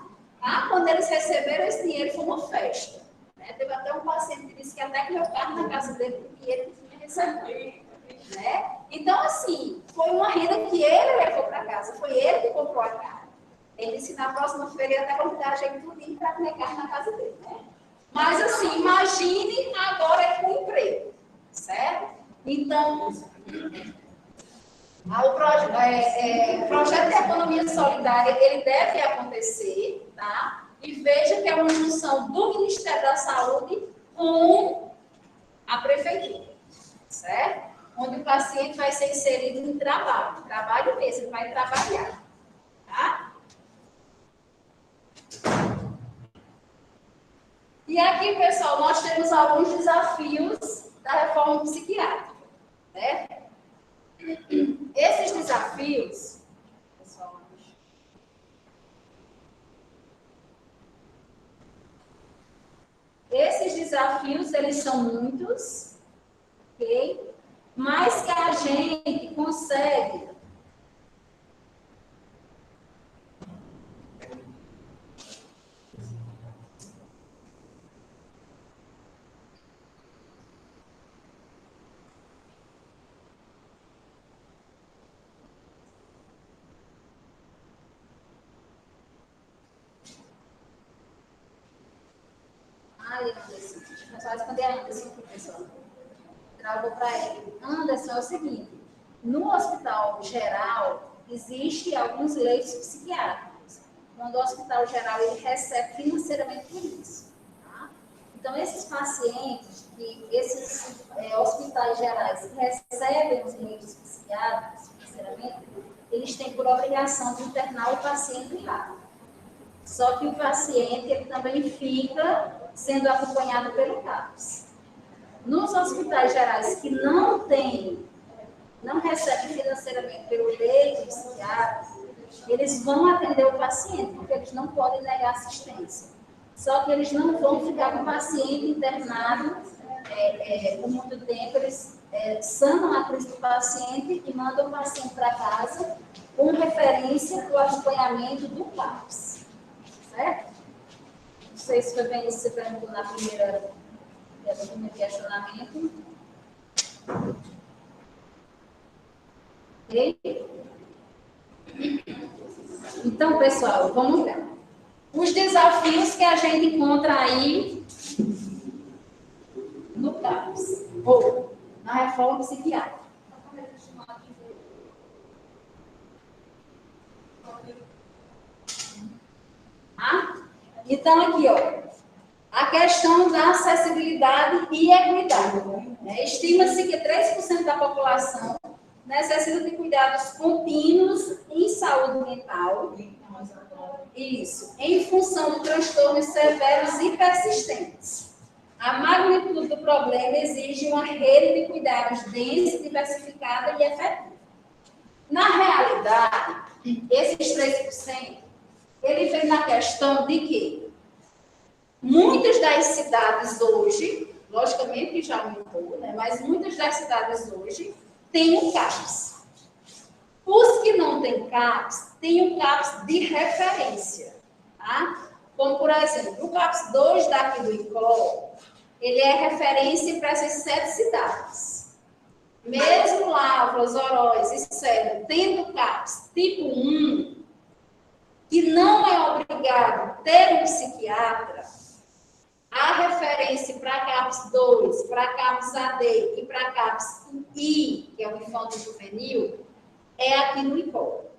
Quando eles receberam esse dinheiro, foi uma festa. Né? Teve até um paciente que disse que até que meu carro na casa dele, porque ele tinha recebido. Né? Então, assim, foi uma renda que ele levou para casa, foi ele que comprou a carne. Ele disse que na próxima feira ia até convidar a gente tudinho para comer carne na casa dele. Né? Mas, assim, imagine agora com emprego, certo? Então, o projeto de economia solidária, ele deve acontecer, tá? E veja que é uma junção do Ministério da Saúde com a prefeitura, certo? Onde o paciente vai ser inserido em trabalho mesmo, ele vai trabalhar, tá? E aqui, pessoal, nós temos alguns desafios da reforma psiquiátrica, certo? Esses desafios, pessoal, eles são muitos, ok? Mas que a gente consegue Anderson, deixa eu só responder a Anderson aqui, pessoal. Travou para ele. Anderson, é o seguinte, no hospital geral, existe alguns leitos psiquiátricos. Quando o hospital geral, ele recebe financeiramente por isso. Tá? Então, esses pacientes, esses hospitais gerais que recebem os leitos psiquiátricos financeiramente, eles têm por obrigação de internar o paciente lá. Só que o paciente, ele também fica sendo acompanhado pelo CAPS. Nos hospitais gerais que não recebem financeiramente pelo leito psiquiátrico, eles vão atender o paciente, porque eles não podem negar assistência. Só que eles não vão ficar com o paciente internado por muito tempo, eles sanam a crise do paciente e mandam o paciente para casa com referência para o acompanhamento do CAPS. Certo? sei se foi bem isso que você perguntou no primeiro questionamento. Ok? Então, pessoal, vamos lá. Os desafios que a gente encontra aí no CAPS, ou na reforma psiquiátrica. Então, aqui, ó, a questão da acessibilidade e equidade. Né? Estima-se que 3% da população necessita de cuidados contínuos em saúde mental. Isso, em função de transtornos severos e persistentes. A magnitude do problema exige uma rede de cuidados densa, diversificada e efetiva. Na realidade, esses 3%, ele vem na questão de que muitas das cidades hoje, logicamente que já aumentou, né, mas muitas das cidades hoje têm o CAPS. Os que não têm CAPS, têm o CAPS de referência. Tá? Como, por exemplo, o CAPS 2 daqui do ICOL, ele é referência para essas 7 cidades. Mesmo Lavras, Oroz e Cedro tendo CAPS tipo 1, que não é obrigado ter um psiquiatra, a referência para CAPS 2, para CAPS AD e para CAPS I, que é o infanto juvenil, é aqui no ICOL.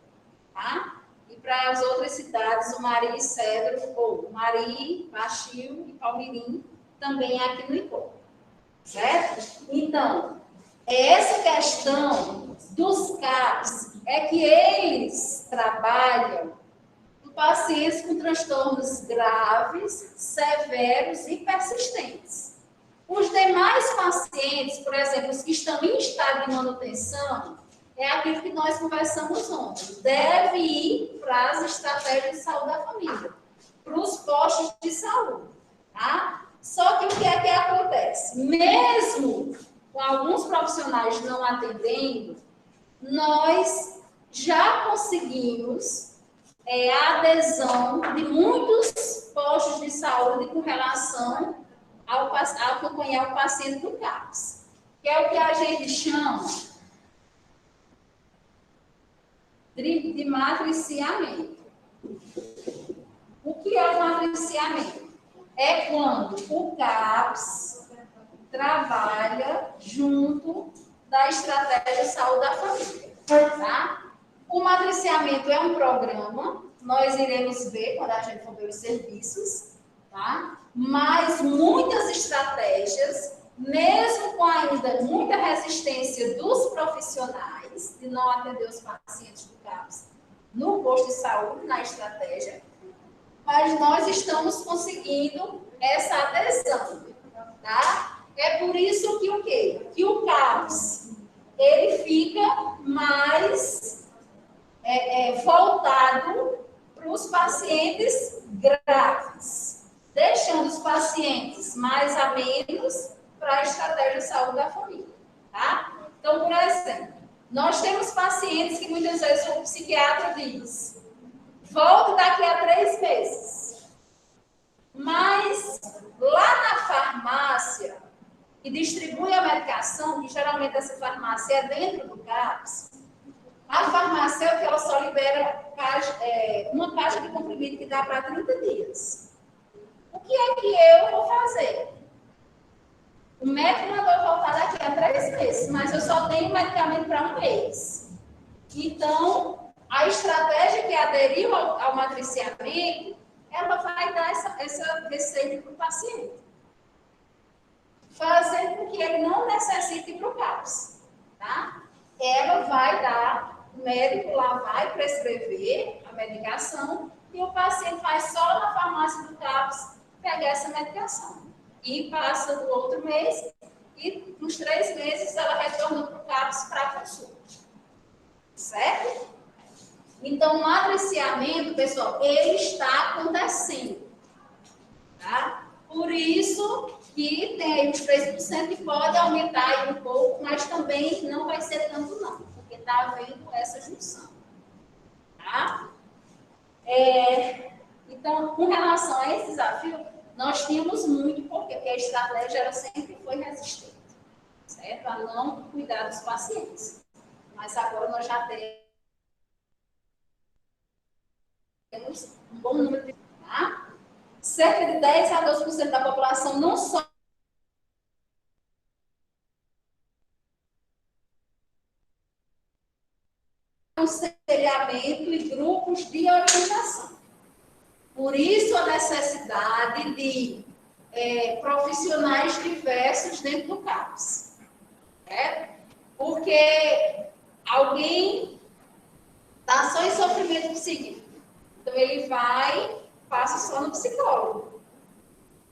Tá? E para as outras cidades, o Mari e Cedro, ou Mari, Baixio e Palmirim, também é aqui no ICOL. Certo? Então, essa questão dos CAPS é que eles trabalham com pacientes com transtornos graves, severos e persistentes. Os demais pacientes, por exemplo, os que estão em estado de manutenção, é aquilo que nós conversamos ontem. Deve ir para as estratégias de saúde da família, para os postos de saúde. Tá? Só que o que é que acontece? Mesmo com alguns profissionais não atendendo, nós já conseguimos a adesão de muitos postos de saúde com relação ao acompanhar o paciente do CAPS, que é o que a gente chama de matriciamento. O que é o matriciamento? É quando o CAPS trabalha junto da estratégia de saúde da família. Tá? O matriciamento é um programa, nós iremos ver quando a gente for ver os serviços, tá? Mas muitas estratégias, mesmo com ainda muita resistência dos profissionais de não atender os pacientes do CAPS no posto de saúde, na estratégia, mas nós estamos conseguindo essa adesão, tá? É por isso que o quê? Que o CAPS, ele fica mais voltado para os pacientes graves, deixando os pacientes mais a menos para a estratégia de saúde da família, tá? Então, por exemplo, nós temos pacientes que muitas vezes o psiquiatra diz: volte daqui a 3 meses. Mas lá na farmácia, que distribui a medicação, que geralmente essa farmácia é dentro do CAPS, a farmacêutica ela só libera uma caixa de comprimido que dá para 30 dias. O que é que eu vou fazer? O médico mandou voltar daqui a 3 meses, mas eu só tenho medicamento para 1 mês. Então, a estratégia que aderiu ao matriciamento, ela vai dar essa receita para o paciente, fazendo com que ele não necessite ir para o CAPS. Tá? Ela vai dar, o médico lá vai prescrever a medicação e o paciente vai só na farmácia do CAPS pegar essa medicação. E passa do outro mês e nos 3 meses ela retorna para o CAPS para consulta. Certo? Então, o matriciamento, pessoal, ele está acontecendo. Tá? Por isso que tem aí os 3% e pode aumentar aí um pouco, mas também não vai ser tanto não, porque está havendo essa junção. Tá? Então, com relação a esse desafio, nós tínhamos muito, porque a estratégia ela sempre foi resistente, certo? A não cuidar dos pacientes. Mas agora nós já temos um bom número de... Tá? Cerca de 10 a 12% da população não só aconselhamento e grupos de orientação. Por isso, a necessidade de profissionais diversos dentro do CAPS. Porque alguém está só em sofrimento psíquico. Então, ele vai, passa só no psicólogo.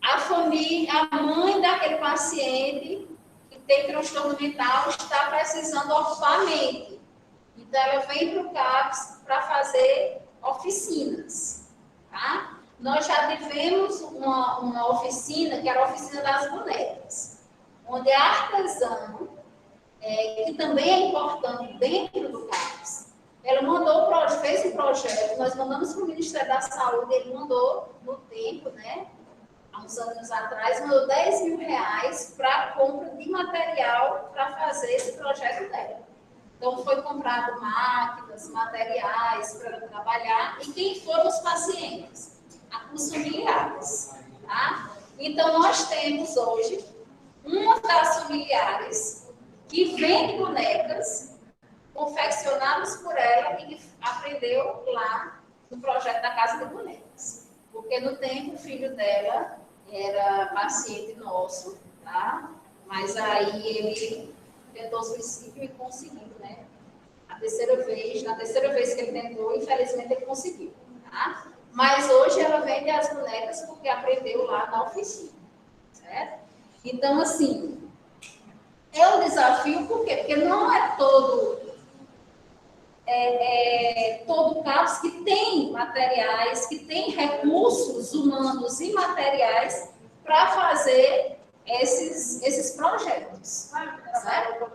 A família, a mãe daquele paciente que tem transtorno mental está precisando ocupar a mente. Então, ela vem para o CAPS para fazer oficinas. Tá? Nós já tivemos uma oficina, que era a oficina das bonecas, onde a artesã, que também é importante dentro do CAPS, ela fez um projeto, nós mandamos para o Ministério da Saúde, ele mandou no tempo, né? Há uns anos atrás, mandou R$10.000 para a compra de material para fazer esse projeto dela. Então, foi comprado máquinas, materiais para ela trabalhar. E quem foram os pacientes? Os familiares. Tá? Então, nós temos hoje uma das familiares que vende bonecas confeccionadas por ela e que aprendeu lá no projeto da Casa de Bonecas. Porque no tempo o filho dela era paciente nosso, tá? Mas aí ele tentou suicídio e conseguiu, né? Na terceira vez que ele tentou, infelizmente ele conseguiu, tá? Mas hoje ela vende as bonecas porque aprendeu lá na oficina, certo? Então, assim, é um desafio, por quê? Porque não é todo CAPS que tem materiais, que tem recursos humanos e materiais para fazer esses projetos. Certo?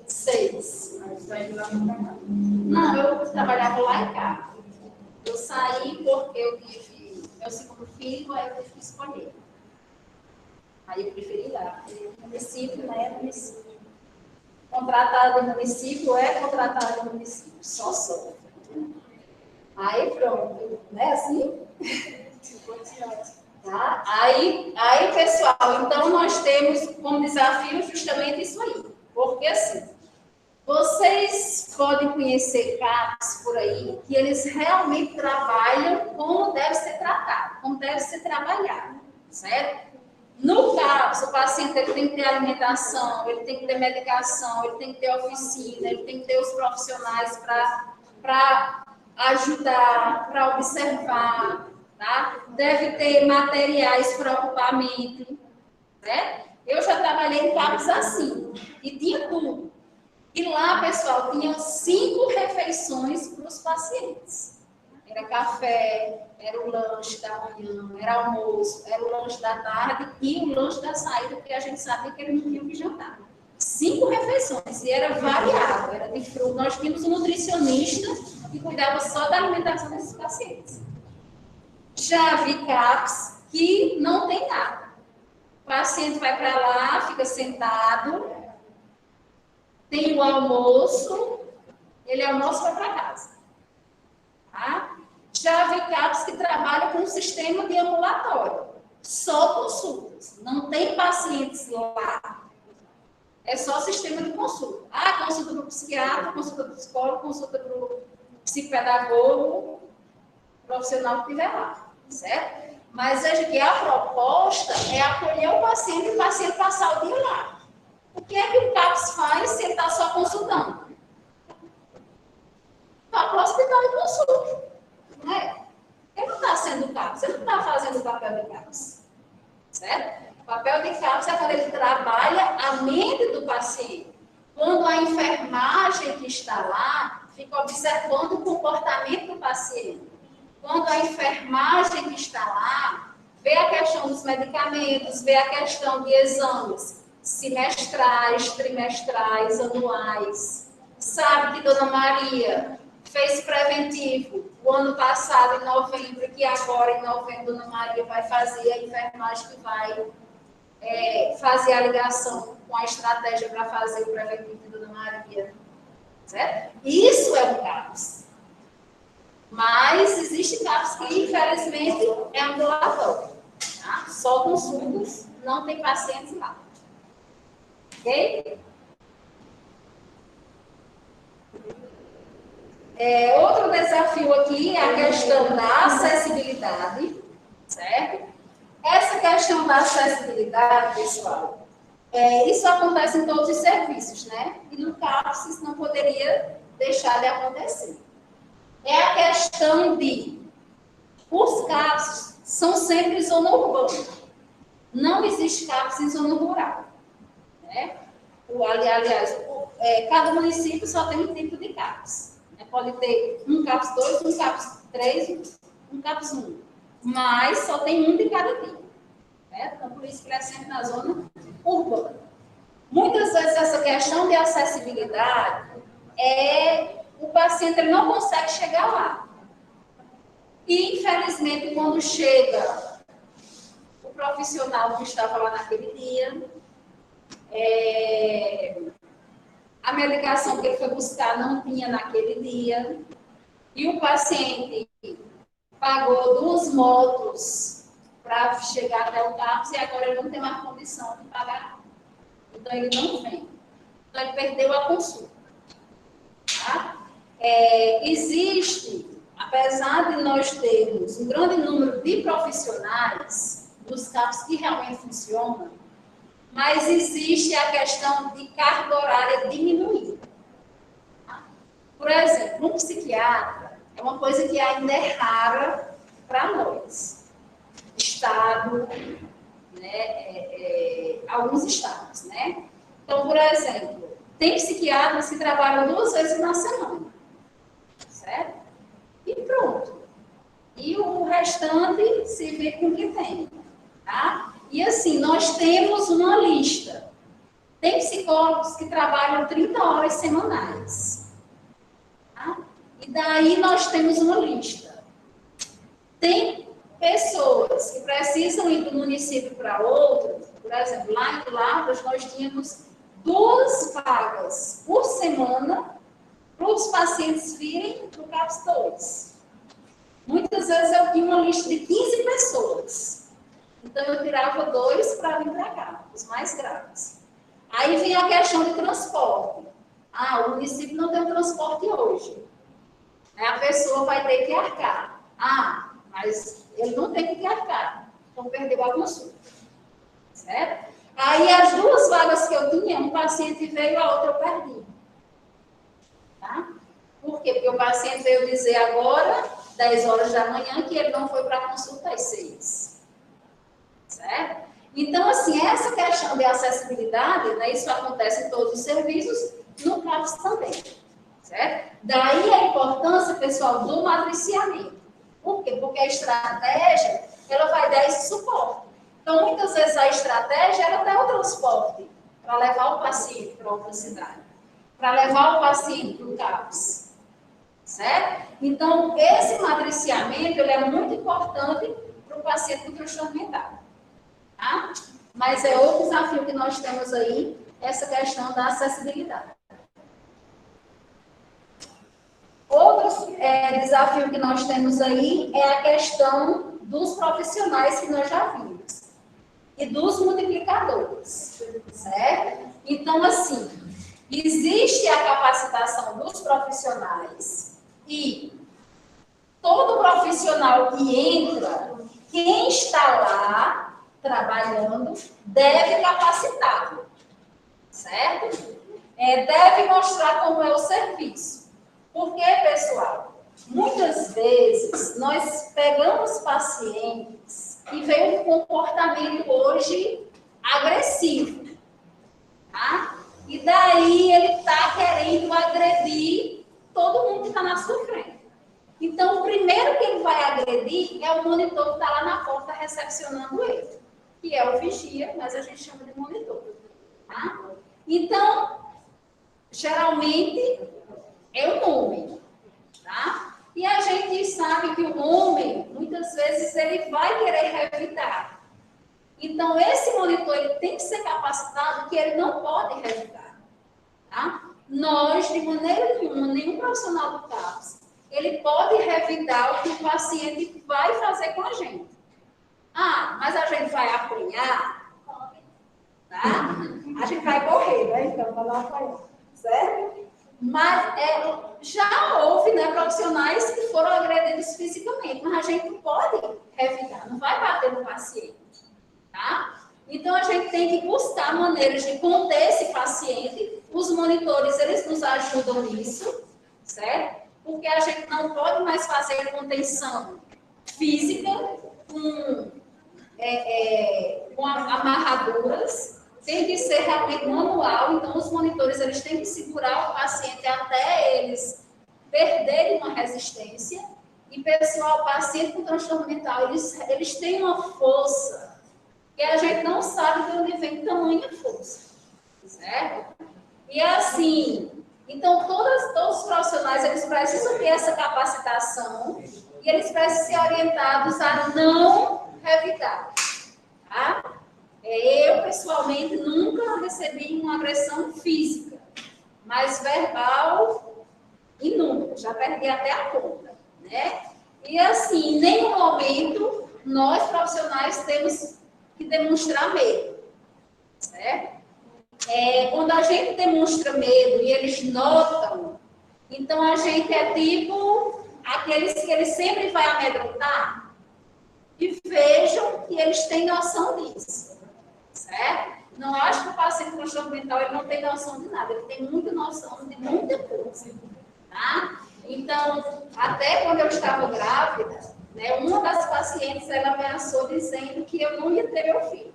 6. Não, eu trabalhava lá em cá. Eu saí porque eu tive meu segundo filho, aí eu tive que escolher. Aí eu preferi ir lá, porque o município, né, município. Contratado no município é contratado no município, só sou. Aí pronto, né, assim? Tá? Aí, pessoal, então nós temos como desafio justamente isso aí. Porque assim, vocês podem conhecer CAPS por aí, que eles realmente trabalham como deve ser tratado, como deve ser trabalhado, certo? No CAPS, o paciente ele tem que ter alimentação, ele tem que ter medicação, ele tem que ter oficina, ele tem que ter os profissionais para ajudar, para observar, tá? Deve ter materiais para ocupar a mente, né? Eu já trabalhei em CAPS assim, e tinha tudo. E lá, pessoal, tinham 5 refeições para os pacientes. Era café, era o lanche da manhã, era almoço, era o lanche da tarde e o lanche da saída, porque a gente sabia que eles não tinham que jantar. 5 refeições, e era variado, era de fruta. Nós tínhamos um nutricionista que cuidava só da alimentação desses pacientes. Já vi CAPS que não tem nada. O paciente vai para lá, fica sentado, tem o almoço, ele almoça e vai para casa. Tá? Já vi CAPS que trabalham com um sistema de ambulatório, só consultas, não tem pacientes lá, é só sistema de consulta. Consulta do psiquiatra, consulta do psicólogo, consulta do psicopedagogo, profissional que estiver lá, certo? Mas veja que a proposta é acolher o paciente passar o dia lá. O que é que o CAPS faz se ele está só consultando? Vai para o hospital e consulta. Não é? Ele não está sendo CAPS, ele não está fazendo o papel de CAPS. Certo? O papel de CAPS é quando ele trabalha a mente do paciente. Quando a enfermagem que está lá fica observando o comportamento do paciente. Quando a enfermagem que está lá vê a questão dos medicamentos, vê a questão de exames semestrais, trimestrais, anuais. Sabe que Dona Maria fez preventivo o ano passado, em novembro, que agora, em novembro, Dona Maria vai fazer a enfermagem que vai fazer a ligação com a estratégia para fazer o preventivo de Dona Maria. Certo? Isso é um CAPS. Mas existe CAPS que, infelizmente, é ambulatório. Tá? Só consultas, não tem pacientes lá. Ok? Outro desafio aqui é a questão da acessibilidade, certo? Essa questão da acessibilidade, pessoal, isso acontece em todos os serviços, né? E no CAPS isso não poderia deixar de acontecer. É a questão de, os CAPS são sempre zona urbana. Não existe CAPS em zona rural. Né? Aliás, cada município só tem um tipo de CAPS. Pode ter um CAPS 2, um CAPS 3, um CAPS 1. Mas só tem um de cada tipo. Né? Então, por isso que ele é sempre na zona urbana. Muitas vezes essa questão de acessibilidade o paciente ele não consegue chegar lá. E, infelizmente, quando chega, o profissional não estava lá naquele dia, a medicação que ele foi buscar não tinha naquele dia, e o paciente pagou 2 motos para chegar até o CAPS e agora ele não tem mais condição de pagar. Então, ele não vem. Então, ele perdeu a consulta. Tá? Existe, apesar de nós termos um grande número de profissionais dos CAPS que realmente funcionam, mas existe a questão de carga horária diminuída. Tá? Por exemplo, um psiquiatra é uma coisa que ainda é rara para nós. Estado, né, alguns estados, né? Então, por exemplo, tem psiquiatras que trabalham 2 vezes na semana, certo? E pronto. E o restante se vê com o que tem, tá? E assim, nós temos uma lista. Tem psicólogos que trabalham 30 horas semanais, tá? E daí nós temos uma lista. Tem pessoas que precisam ir de um município para outro, por exemplo, lá em Lavras nós tínhamos 2 vagas por semana para os pacientes virem do CAPS 2. Muitas vezes eu tinha uma lista de 15 pessoas. Então eu tirava 2 para vir para cá, os mais graves. Aí vem a questão de transporte. O município não tem transporte hoje. A pessoa vai ter que arcar. Mas ele não tem que arcar. Então, perdeu a consulta. Certo? Aí, as 2 vagas que eu tinha, um paciente veio, a outra eu perdi. Tá? Por quê? Porque o paciente veio dizer agora, 10 horas da manhã, que ele não foi para a consulta às 6. Certo? Então, assim, essa questão de acessibilidade, né, isso acontece em todos os serviços, no CAPS também. Certo? Daí a importância, pessoal, do matriciamento. Por quê? Porque a estratégia, ela vai dar esse suporte. Então, muitas vezes a estratégia era até o transporte, para levar o paciente para outra cidade, para levar o paciente para o CAPS. Certo? Então, esse matriciamento, ele é muito importante para o paciente com transtorno mental. Tá? Mas é outro desafio que nós temos aí, essa questão da acessibilidade. Outro desafio que nós temos aí é a questão dos profissionais que nós já vimos e dos multiplicadores, certo? Então, assim, existe a capacitação dos profissionais e todo profissional que entra, quem está lá trabalhando, deve capacitá-lo, certo? Deve mostrar como é o serviço. Porque, pessoal, muitas vezes nós pegamos pacientes que vêm um comportamento hoje agressivo, tá? E daí ele está querendo agredir todo mundo que está na sua frente. Então, o primeiro que ele vai agredir é o monitor que está lá na porta recepcionando ele, que é o vigia, mas a gente chama de monitor, tá? Então, geralmente, é um homem, tá? E a gente sabe que o homem, muitas vezes, ele vai querer revidar. Então, esse monitor ele tem que ser capacitado que ele não pode revidar. Tá? Nós, de maneira nenhuma, nenhum profissional do CAPS, ele pode revidar o que o paciente vai fazer com a gente. Ah, mas a gente vai apanhar? Tá? A gente vai correr, né? Então, para não apanhar. Certo? Mas já houve, né, profissionais que foram agredidos fisicamente, mas a gente não pode revidar, não vai bater no paciente. Tá? Então, a gente tem que buscar maneiras de conter esse paciente. Os monitores, eles nos ajudam nisso, certo? Porque a gente não pode mais fazer contenção física com amarraduras. Tem que ser realmente manual. Então, os monitores, eles têm que segurar o paciente até eles perderem uma resistência. E, pessoal, o paciente com transtorno mental, eles têm uma força que a gente não sabe de onde vem tamanha força, certo? E assim, então todos os profissionais, eles precisam ter essa capacitação e eles precisam ser orientados a não revidar, tá? Eu, pessoalmente, nunca recebi uma agressão física, mas verbal, inúmero, já perdi até a conta, né? E assim, em nenhum momento, nós profissionais temos que demonstrar medo, certo? Quando a gente demonstra medo e eles notam, então a gente é tipo aqueles que ele sempre vai amedrontar e vejam que eles têm noção disso, certo? Não acho que o paciente com transtorno mental ele não tem noção de nada, ele tem muita noção de muita coisa, tá? Então, até quando eu estava grávida, né, uma das pacientes, ela ameaçou dizendo que eu não ia ter meu filho.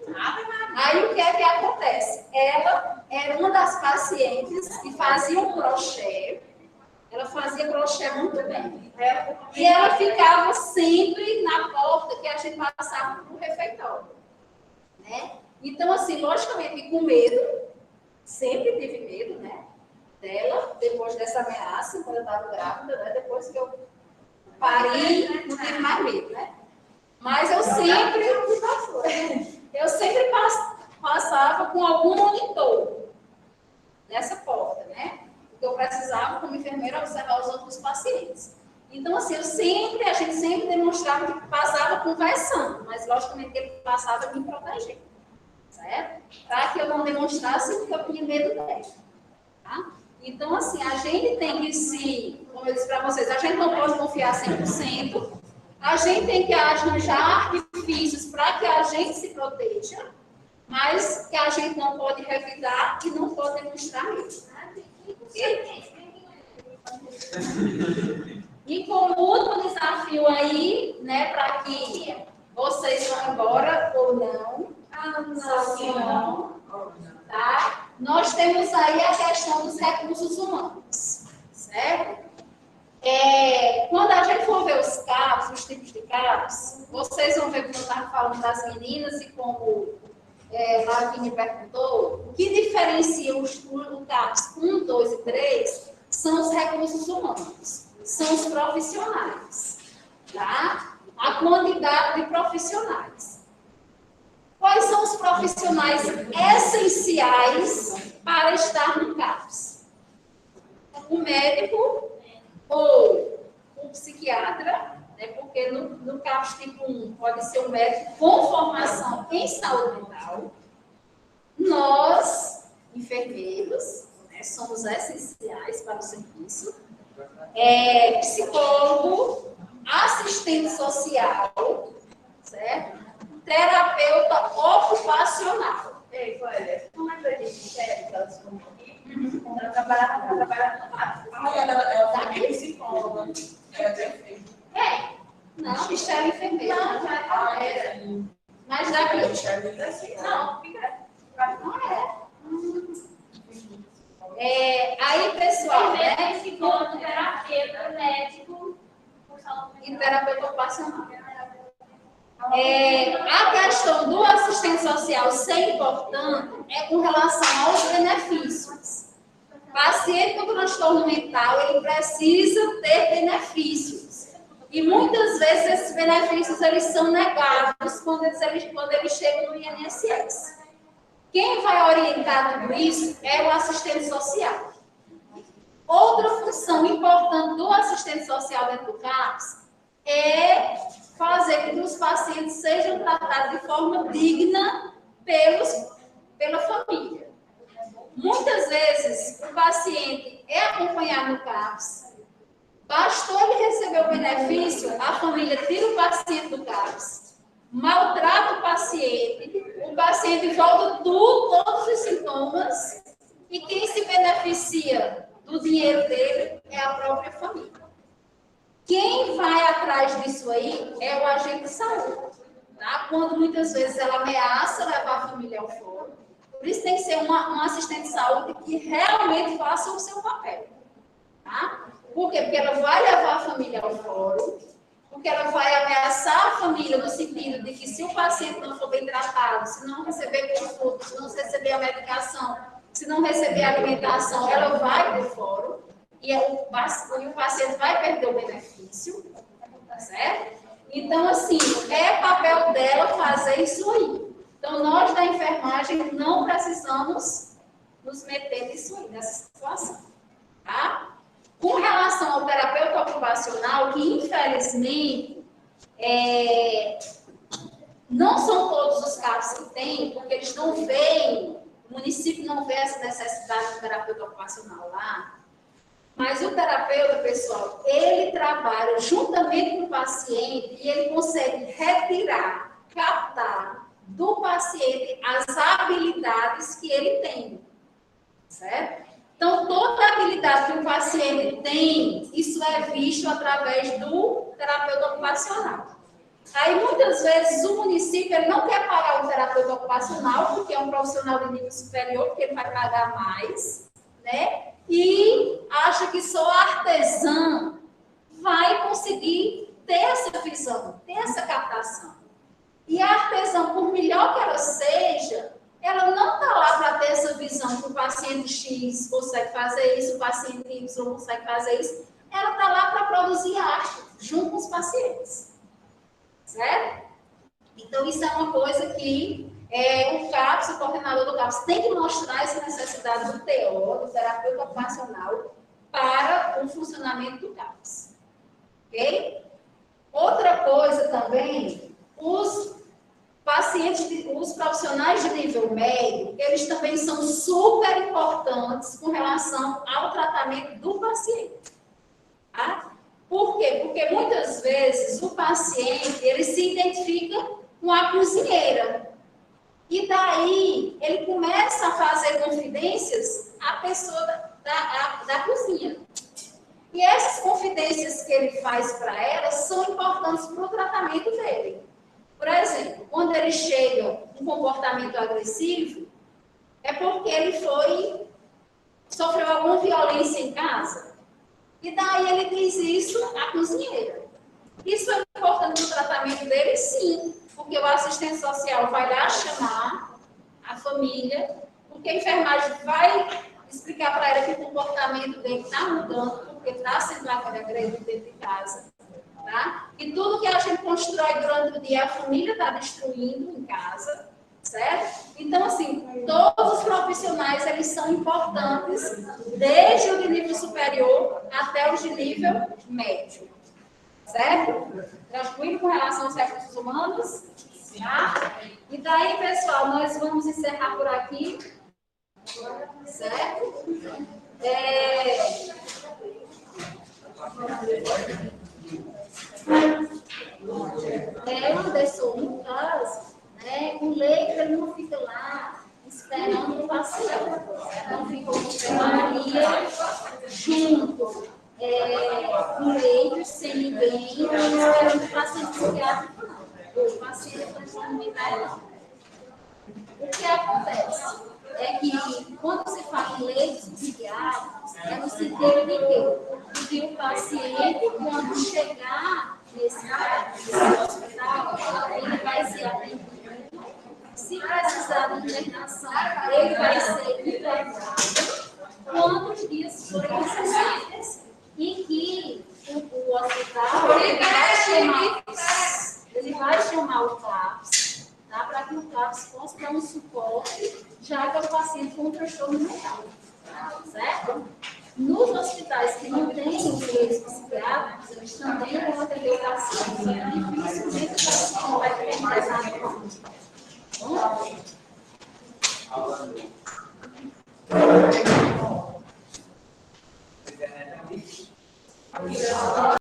Aí, o que é que acontece? Ela era uma das pacientes que fazia um crochê. Ela fazia crochê muito bem. E ela ficava sempre na porta que a gente passava para o refeitório. Né? Então, assim, logicamente, com medo, sempre tive medo, né, dela, depois dessa ameaça, quando eu estava grávida, né, depois que eu pari, não tive mais medo, né? Mas eu sempre passava com algum monitor nessa porta, né? Porque eu precisava, como enfermeira, observar os outros pacientes. Então, assim, a gente sempre demonstrava que passava conversando, mas logicamente ele passava me protegendo, certo? Para que eu não demonstrasse que eu tinha medo dela, tá? Então, assim, a gente tem que como eu disse para vocês, a gente não pode confiar 100%, a gente tem que arranjar artifícios para que a gente se proteja, mas que a gente não pode revidar e não pode demonstrar isso. E como último desafio aí, né, para que vocês vão embora ou não, tá? Nós temos aí a questão dos recursos humanos, certo? Quando a gente for ver os CAPs, os tipos de CAPs, vocês vão ver como eu estava falando das meninas e como Lavínia perguntou, o que diferencia o CAPs 1, 2 e 3 são os recursos humanos, são os profissionais, tá? A quantidade de profissionais. Quais são os profissionais essenciais para estar no CAPS? O médico ou o psiquiatra, né? Porque no CAPS tipo 1 pode ser um médico com formação em saúde mental. Nós, enfermeiros, né, somos essenciais para o serviço. Psicólogo, assistente social, certo? Terapeuta ocupacional. Como é que a gente quer que elas vão aqui? Ela trabalhava no CAPS. Ela foi psicóloga. Ela tinha feito. Não, Michelle é enfermeira. Não, já era. Mas já vi. Não, fica. Não é. Aí, pessoal, né? Psicólogo, terapeuta, médico, E terapeuta ocupacional. A questão do assistente social ser importante é com relação aos benefícios. O paciente com transtorno mental, ele precisa ter benefícios. E muitas vezes esses benefícios eles são negados quando eles chegam no INSS. Quem vai orientar tudo isso é o assistente social. Outra função importante do assistente social dentro do CAPS é fazer com que os pacientes sejam tratados de forma digna pela família. Muitas vezes o paciente é acompanhado no CAPS, bastou ele receber o benefício, a família tira o paciente do CAPS, maltrata o paciente volta todos os sintomas, e quem se beneficia do dinheiro dele é a própria família. Quem vai atrás disso aí é o agente de saúde, tá? Quando muitas vezes ela ameaça levar a família ao fórum. Por isso tem que ser um assistente de saúde que realmente faça o seu papel, tá? Por quê? Porque ela vai levar a família ao fórum, porque ela vai ameaçar a família no sentido de que se o paciente não for bem tratado, se não receber conforto, se não receber a medicação, se não receber a alimentação, ela vai para o fórum e o paciente vai perder o benefício, tá certo? Então, assim, é papel dela fazer isso aí. Então, nós da enfermagem não precisamos nos meter nisso aí, nessa situação, tá? Com relação ao terapeuta ocupacional, que infelizmente não são todos os casos que tem, porque eles não veem, o município não vê essa necessidade do terapeuta ocupacional lá, mas o terapeuta, pessoal, ele trabalha juntamente com o paciente e ele consegue retirar, captar do paciente as habilidades que ele tem, certo? Então, toda a habilidade que o paciente tem, isso é visto através do terapeuta ocupacional. Aí, muitas vezes, o município ele não quer pagar o terapeuta ocupacional, porque é um profissional de nível superior, porque ele vai pagar mais, né? E acha que só a artesã vai conseguir ter essa visão, ter essa captação. E a artesã, por melhor que ela seja, ela não está lá para ter essa visão que o paciente X consegue fazer isso, o paciente Y consegue fazer isso. Ela está lá para produzir arte, junto com os pacientes. Certo? Então, isso é uma coisa que o CAPS, o coordenador do CAPS, tem que mostrar essa necessidade do TO, do terapeuta ocupacional, para o funcionamento do CAPS. Ok? Outra coisa também, os profissionais de nível médio, eles também são super importantes com relação ao tratamento do paciente. Tá? Por quê? Porque muitas vezes o paciente, ele se identifica com a cozinheira. E daí, ele começa a fazer confidências à pessoa da cozinha. E essas confidências que ele faz para ela são importantes para o tratamento dele. Por exemplo, quando ele chega com comportamento agressivo, é porque ele sofreu alguma violência em casa. E daí ele diz isso à cozinheira. Isso é importante no tratamento dele? Sim, porque o assistente social vai lá chamar a família, porque a enfermagem vai explicar para ela que o comportamento dele está mudando, porque está sendo agredido dentro de casa. Tá? E tudo que a gente constrói durante o dia, a família está destruindo em casa, certo? Então, assim, todos os profissionais, eles são importantes, desde o de nível superior até os de nível médio, certo? Tranquilo com relação aos recursos humanos? Tá? E daí, pessoal, nós vamos encerrar por aqui, certo? Anderson, no caso, né, o leigo ele não fica lá esperando o paciente, não fica com enfermaria junto com o leigo, sem ninguém, esperando o paciente psiquiátrico, não. O paciente transformado não. O que acontece é que, quando se fala em leitos psiquiátricos, é no sentido de quê? Que o paciente, quando chegar nesse hospital, ele vai ser atendido. Se precisar de internação, ele vai ser internado quantos dias forem necessários. E que o hospital vai já que é o paciente com um transtorno mental. Certo? Nos hospitais que não têm os leitos psiquiátricos, eles também vão atender o paciente, só que dificilmente o paciente